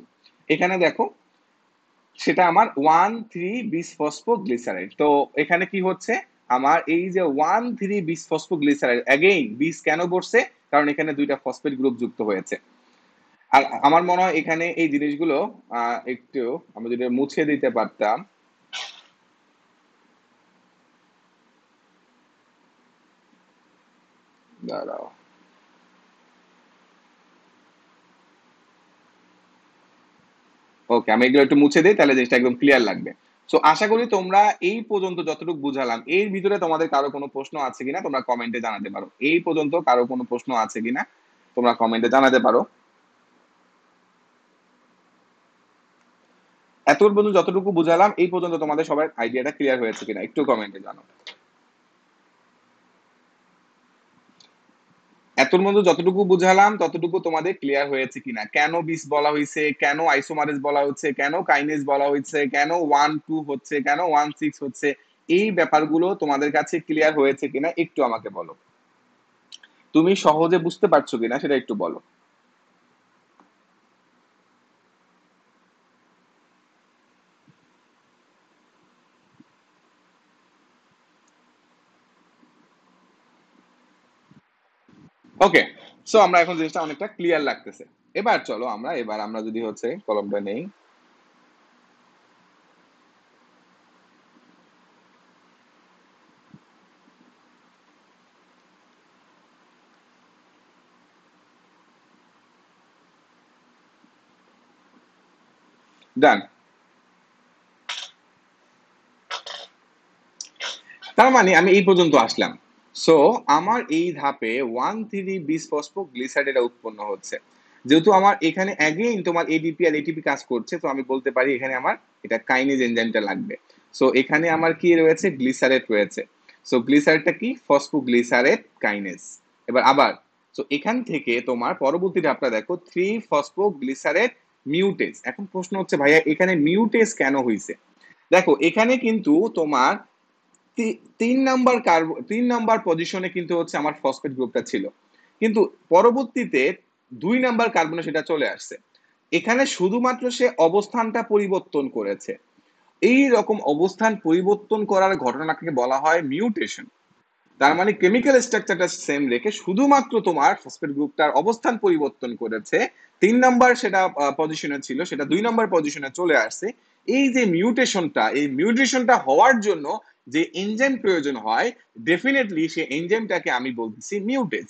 এখানে দেখো সেটা আমার 1,3-বিসফসফোগ্লিসারাইড। তো এখানে কি হচ্ছে, আমার এই যে 1,3-বিসফসফোগ্লিসারাইড, এগেইন বিস কেন বসছে, কারণ এখানে দুইটা ফসফেট গ্রুপ যুক্ত হয়েছে। আর আমার মনে হয় এখানে এই জিনিসগুলো একটু আমরা যদি মুছে দিতে পারতাম। দাঁড়াও, ওকে, আমি এগুলো একটু মুছে দিই, তাহলে জিনিসটা একদম ক্লিয়ার লাগবে। সো আশা করি তোমরা এই পর্যন্ত যতটুকু বুঝালাম, এর ভিতরে তোমাদের কারো কোনো প্রশ্ন আছে কিনা তোমরা কমেন্টে জানাতে পারো। এই পর্যন্ত কারো কোনো প্রশ্ন আছে কিনা তোমরা কমেন্টে জানাতে পারো। এত পর্যন্ত যতটুকু বুঝালাম, এই পর্যন্ত তোমাদের সবার আইডিয়াটা ক্লিয়ার হয়েছে কিনা একটু কমেন্টে জানো। এত পর্যন্ত যতটুকু বুঝালাম ততটুকু তোমাদের ক্লিয়ার হয়েছে কিনা, কেন বিস বলা হয়েছে, কেন আইসোমারেজ বলা হচ্ছে, কেন কাইনেজ বলা হচ্ছে, কেন 1,2 হচ্ছে, কেন 1,6 হচ্ছে, এই ব্যাপারগুলো তোমাদের কাছে ক্লিয়ার হয়েছে কিনা একটু আমাকে বলো। তুমি সহজে বুঝতে পারছো কিনা সেটা একটু বলো। ওকে, সো আমরা এখন জিনিসটা অনেকটা ক্লিয়ার লাগতেছে। এবার চলো এবার আমরা যদি হচ্ছে কলমটা নেই। ডান। তার মানে আমি এই পর্যন্ত আসলাম। সো আমার এই ধাপে 1,3-বিসফসফোগ্লিসাইড এটা উৎপন্ন হচ্ছে। যেহেতু আমার এখানে অ্যাগেইন তোমার এডিপি আর এটিপি কাজ করছে, তো আমি বলতে পারি এখানে আমার এটা কাইনেজ এনজাইমটা লাগবে। সো এখানে আমার কি রয়েছে, গ্লিসারেট রয়েছে। সো গ্লিসারেটটা কি, ফসফোগ্লিসারেট কাইনেজ। এবার আবার, সো এখান থেকে তোমার পরবর্তী ধাপটা দেখো, 3-ফসফোগ্লিসারেট মিউটেজ। এখন প্রশ্ন হচ্ছে ভাইয়া এখানে মিউটেজ কেন হয়েছে। দেখো এখানে কিন্তু তোমার 3 নাম্বার পজিশনে কিন্তু হচ্ছে আমার ফসফেট গ্রুপটা ছিল, কিন্তু পরবর্তীতে 2 নাম্বার কার্বনে সেটা চলে আসছে। এখানে শুধুমাত্র সে অবস্থানটা পরিবর্তন করেছে। এই রকম অবস্থান পরিবর্তন করার ঘটনাকে বলা হয় মিউটেশন। তার মানে কেমিক্যাল স্ট্রাকচারটা সেম রেখে শুধুমাত্র তোমার ফসফেট গ্রুপটার অবস্থান পরিবর্তন করেছে। 3 নাম্বার সেটা পজিশনে ছিল, সেটা 2 নাম্বার পজিশনে চলে আসছে। এই যে মিউটেশনটা, এই মিউটেশনটা হওয়ার জন্য যে এনজাইম প্রয়োজন হয়, ডেফিনেটলি সেই এনজাইমটাকে আমি বলতেছি মিউটেজ।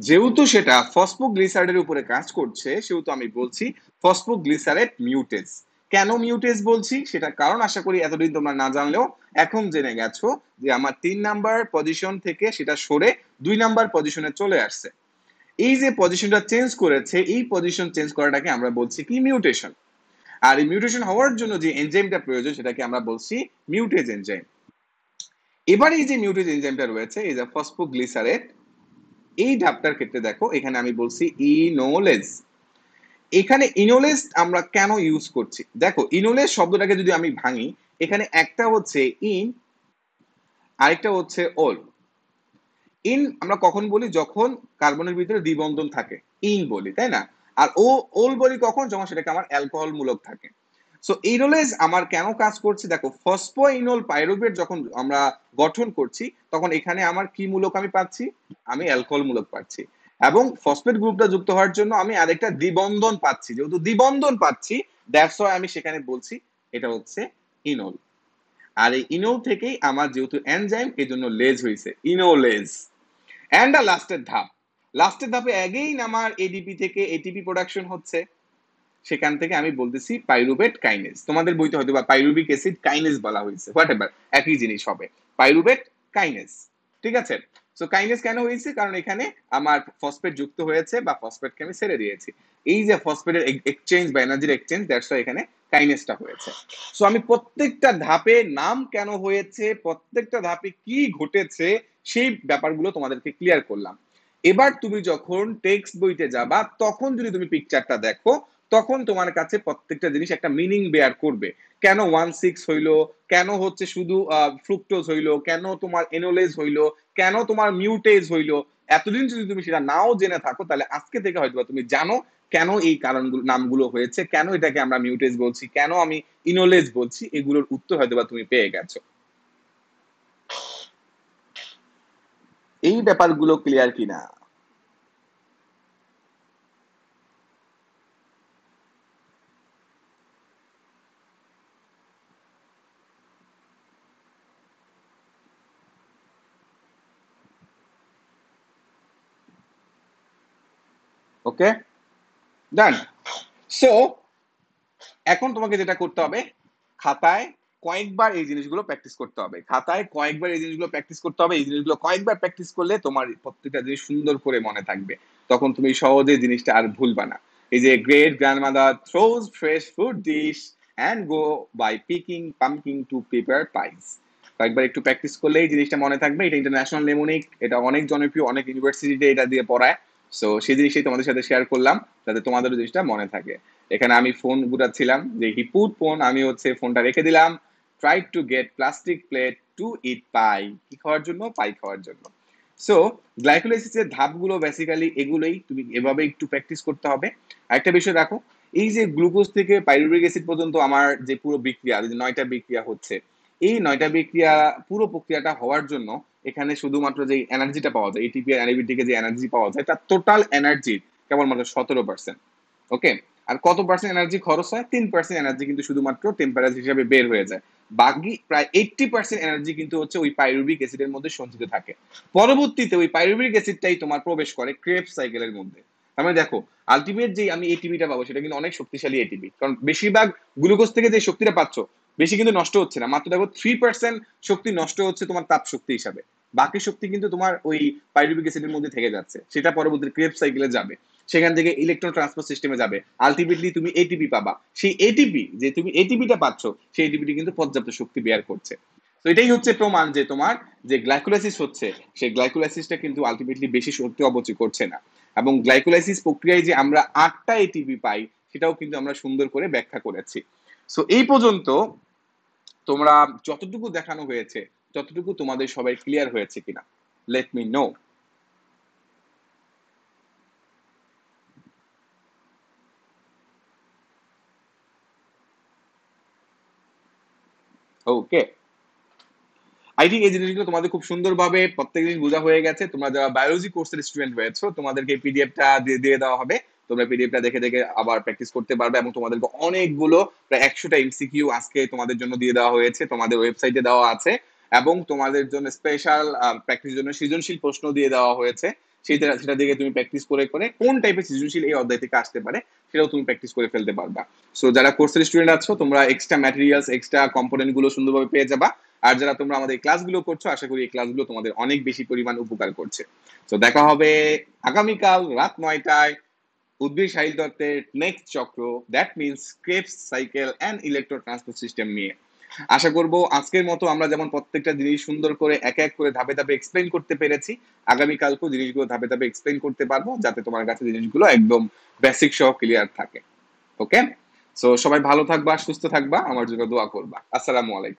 যেহেতু সেটা ফসফোগ্লিসারাইডের উপরে কাজ করছে, সেহেতু আমি বলছি ফসফোগ্লিসারাইড মিউটেজ। কেন মিউটেজ বলছি সেটা কারণ আশা করি এতদিন তোমরা না জানলেও এখন জেনে গেছো, যে আমার 3 নাম্বার পজিশন থেকে সেটা সরে 2 নাম্বার পজিশনে চলে আসছে। এই যে পজিশনটা চেঞ্জ করেছে, এই পজিশন চেঞ্জ করাটাকে আমরা বলছি কি, মিউটেশন। আর এই মিউটেশন হওয়ার জন্য যে এনজাইমটা প্রয়োজন সেটাকে আমরা বলছি মিউটেজ এনজাইম। এবার এই যে মিউটেজ এনজাইমটা রয়েছে, এই যে ফসফোগ্লিসারেট, এই ধাপটার ক্ষেত্রে দেখো এখানে আমি বলছি ইনোলেজ। এখানে ইনোলেজ আমরা কেন ইউজ করছি, দেখো ইনোলেজ শব্দটাকে যদি আমি ভাঙি, এখানে একটা হচ্ছে ইন, আরেকটা হচ্ছে ওল। ইন আমরা কখন বলি, যখন কার্বনের ভিতরে দ্বিবন্ধন থাকে, ইন বলি, তাই না? আর ওল বলি কখন, যখন সেটাকে আমার অ্যালকোহল মূলক থাকে। সো ইনোলেজ আমার কেন কাজ করছে, দেখো ফসফোইনোল পাইরুভেট যখন আমরা গঠন করছি, তখন এখানে আমার কি মূলক আমি পাচ্ছি, আমি অ্যালকোহল মূলক পাচ্ছি। এবং ফসফেট গ্রুপটা যুক্ত হওয়ার জন্য আমি আরেকটা দ্বিবন্ধন পাচ্ছি, যেহেতু দ্বিবন্ধন পাচ্ছি, দ্যাটস ওয়াই আমি সেখানে বলছি এটা হচ্ছে ইনোল। আর এই ইনোল থেকেই আমার যেহেতু এনজাইম, এই জন্য লেজ হয়েছে, ইনোলেজ। এন্ড লাস্টের ধাপ, লাস্টের ধাপে অ্যাগেইন আমার এডিপি থেকে এটিপি প্রোডাকশন হচ্ছে। সেখান থেকে আমি বলতেছি পাইরুভেট কাইনেজ। তোমাদের বইতে হয়তো বা পাইরুভিক অ্যাসিড কাইনেজ বলা হয়েছে, হোয়াট এভার, একই জিনিস হবে, পাইরুভেট কাইনেজ। ঠিক আছে? সো কাইনেজ কেন হয়েছে? কারণ এখানে আমার ফসফেট যুক্ত হয়েছে বা ফসফেটকে আমি ছেড়ে দিয়েছি। এই যে ফসফেটের এক্সচেঞ্জ বা এনার্জির এক্সচেঞ্জ, দ্যাটস ওয়াই এখানে কাইনেজটা হয়েছে। সো আমি প্রত্যেকটা ধাপে নাম কেন হয়েছে, প্রত্যেকটা ধাপে কি ঘটেছে, সেই ব্যাপারগুলো তোমাদেরকে ক্লিয়ার করলাম। এবার তুমি যখন টেক্সট বইতে যাবা, তখন যদি তুমি পিকচারটা দেখো, তখন তোমার কাছে প্রত্যেকটা জিনিস একটা মিনিং বেয়ার করবে। কেন 1,6 হইলো, কেন হচ্ছে শুধু ফ্রুক্টোজ হইলো, কেন তোমার এনোলেজ হইলো, কেন তোমার মিউটেজ হইলো, এতদিন যদি তুমি সেটা নাও জেনে থাকো, তাহলে আজকে থেকে হয়তো তুমি জানো কেন এই কারণগুলো, নামগুলো হয়েছে, কেন এটাকে আমরা মিউটেজ বলছি, কেন আমি ইনোলেজ বলছি, এগুলোর উত্তর হয়তো তুমি পেয়ে গেছো। এই ব্যাপারগুলো ক্লিয়ার কিনা? ওকে, ডান। সো এখন তোমাকে যেটা করতে হবে, খাতায় কয়েকবার এই জিনিসগুলো প্র্যাকটিস করতে হবে, খাতায় কয়েকবার এই জিনিসগুলো প্র্যাকটিস করতে হবে। এই জিনিসগুলো কয়েকবার প্র্যাকটিস করলে তোমার প্রত্যেকটা জিনিস সুন্দর করে মনে থাকবে, তখন তুমি সহজে জিনিসটা আর ভুলবা না। এই যে great grandmother throws fresh fruit dish and go by picking pumpkin to prepare pies, কয়েকবার একটু প্র্যাকটিস করলে এই জিনিসটা মনে থাকবে। এটা ইন্টারন্যাশনাল নেমোনিক, এটা অনেক জনপ্রিয়, অনেক ইউনিভার্সিটিতে এটা দিয়ে পড়ায়। সো সেই জিনিসটাই তোমাদের সাথে শেয়ার করলাম, যাতে তোমাদেরও জিনিসটা মনে থাকে। এখানে আমি ফোন গুটাচ্ছিলাম, যে হি পুট ফোন, আমি হচ্ছে ফোনটা রেখে দিলাম। Try to get plastic plate to eat pie, কি খাওয়ার জন্য? পাই খাওয়ার জন্য। সো গ্লাইকোলাইসিসের ধাপগুলো বেসিক্যালি এগুলোই, তুমি এভাবে একটু প্র্যাকটিস করতে হবে। আরেকটা বিষয় দেখো, এই যে গ্লুকোজ থেকে পাইরুভিক অ্যাসিড পর্যন্ত আমার যে পুরো বিক্রিয়া, যে 9টা বিক্রিয়া হচ্ছে, এই 9টা বিক্রিয়া, পুরো প্রক্রিয়াটা হওয়ার জন্য এখানে শুধুমাত্র যে এনার্জিটা পাওয়া যায়, এটিপি আর এনএডি থেকে যে এনার্জি পাওয়া যায়, তার টোটাল এনার্জি কেবলমাত্র 17%। ওকে, আর কত পার্সেন্ট এনার্জি খরচ হয়? 3% এনার্জি কিন্তু শুধুমাত্র টেম্পারেচার হিসাবে বের হয়ে যায়। বাকি প্রায় 80% এনার্জি কিন্তু হচ্ছে ওই পাইরুভিক অ্যাসিডের মধ্যে সঞ্চিত থাকে। পরবর্তীতে ওই পাইরুভিক অ্যাসিডটাই তোমার প্রবেশ করে ক্রেবস সাইকেলের মধ্যে। তার মানে দেখো, আলটিমেট যে আমি এটিপিটা পাবো, সেটা কিন্তু অনেক শক্তিশালী এটিপি, কারণ বেশিরভাগ গ্লুকোজ থেকে যে শক্তিটা পাচ্ছ, বেশি কিন্তু নষ্ট হচ্ছে না, মাত্র দেখো 3% শক্তি নষ্ট হচ্ছে তোমার তাপ শক্তি হিসাবে। বাকি শক্তি কিন্তু তোমার ওই পাইরুভিক অ্যাসিডের মধ্যে থেকে যাচ্ছে, সেটা পরবর্তী ক্রেবস সাইকেলে যাবে, সেখান থেকে ইলেকট্রন ট্রান্সফার সিস্টেমে যাবে, আলটিমেটলি তুমি এটিপি পাবা। সেই এটিপি, যে তুমি এটিপিটা পাচ্ছ, সেই এটিপিটি কিন্তু পর্যাপ্ত শক্তি বের করছে। তো এটাই হচ্ছে প্রমাণ যে তোমার যে গ্লাইকোলাইসিস হচ্ছে, সেই গ্লাইকোলাইসিসটা কিন্তু আলটিমেটলি বেশি শক্তি অপচয় করছে না। এবং গ্লাইকোলাইসিস প্রক্রিয়ায় যে আমরা 8টা এটিপি পাই, সেটাও কিন্তু আমরা সুন্দর করে ব্যাখ্যা করেছি। সো এই পর্যন্ত তোমরা যতটুকু দেখানো হয়েছে, ততটুকু তোমাদের সবাই ক্লিয়ার হয়েছে কিনা, let me no. Okay, I think এই জিনিসগুলো তোমাদের খুব সুন্দরভাবে প্রত্যেক জিনিস বোঝা হয়ে গেছে। তোমরা যারা বায়োলজি কোর্সের স্টুডেন্ট হয়েছো, তোমাদেরকে পিডিএফটা দিয়ে দেওয়া হবে, তোমরা পিডিএফটা দেখে দেখে আবার প্র্যাকটিস করতে পারবে। এবং তোমাদেরকে অনেকগুলো, প্রায় 100টা এমসিকিউ আজকে তোমাদের জন্য দিয়ে দেওয়া হয়েছে, তোমাদের ওয়েবসাইটে দেওয়া আছে। এবং তোমাদের জন্য স্পেশাল প্র্যাকটিস জন্য সৃজনশীল প্রশ্ন দিয়ে দেওয়া হয়েছে, সেটা দেখে তুমি প্র্যাকটিস করে করে কোন টাইপের সৃজনশীল এই অধ্যায় থেকে আসতে পারে, সেটাও তুমি প্র্যাকটিস করে ফেলতে পারবা। সো যারা কোর্সের স্টুডেন্ট আছো, তোমরা এক্সট্রা ম্যাটেরিয়ালস, এক্সট্রা কম্পোনেন্ট গুলো সুন্দরভাবে পেয়ে যাবা। আর যারা তোমরা আমাদের ক্লাসগুলো করছো, আশা করি এই ক্লাসগুলো তোমাদের অনেক বেশি পরিমাণ উপকার করছে। তো দেখা হবে আগামীকাল রাত 9টায় উদ্ভিদ সাহিল দত্তের নেক্সট চক্র, that means Krebs cycle and electro transport system নিয়ে। আশা করব আজকের মতো আমরা যেমন প্রত্যেকটা জিনিস সুন্দর করে এক এক করে ধাপে ধাপে এক্সপ্লেন করতে পেরেছি, আগামীকালকেও জিনিসগুলো ধাপে ধাপে এক্সপ্লেন করতে পারবো, যাতে তোমার কাছে জিনিসগুলো একদম বেসিক সহ ক্লিয়ার থাকে। ওকে, সো সবাই ভালো থাকবা, সুস্থ থাকবা, আমার জন্য দোয়া করবা। আসসালামু আলাইকুম।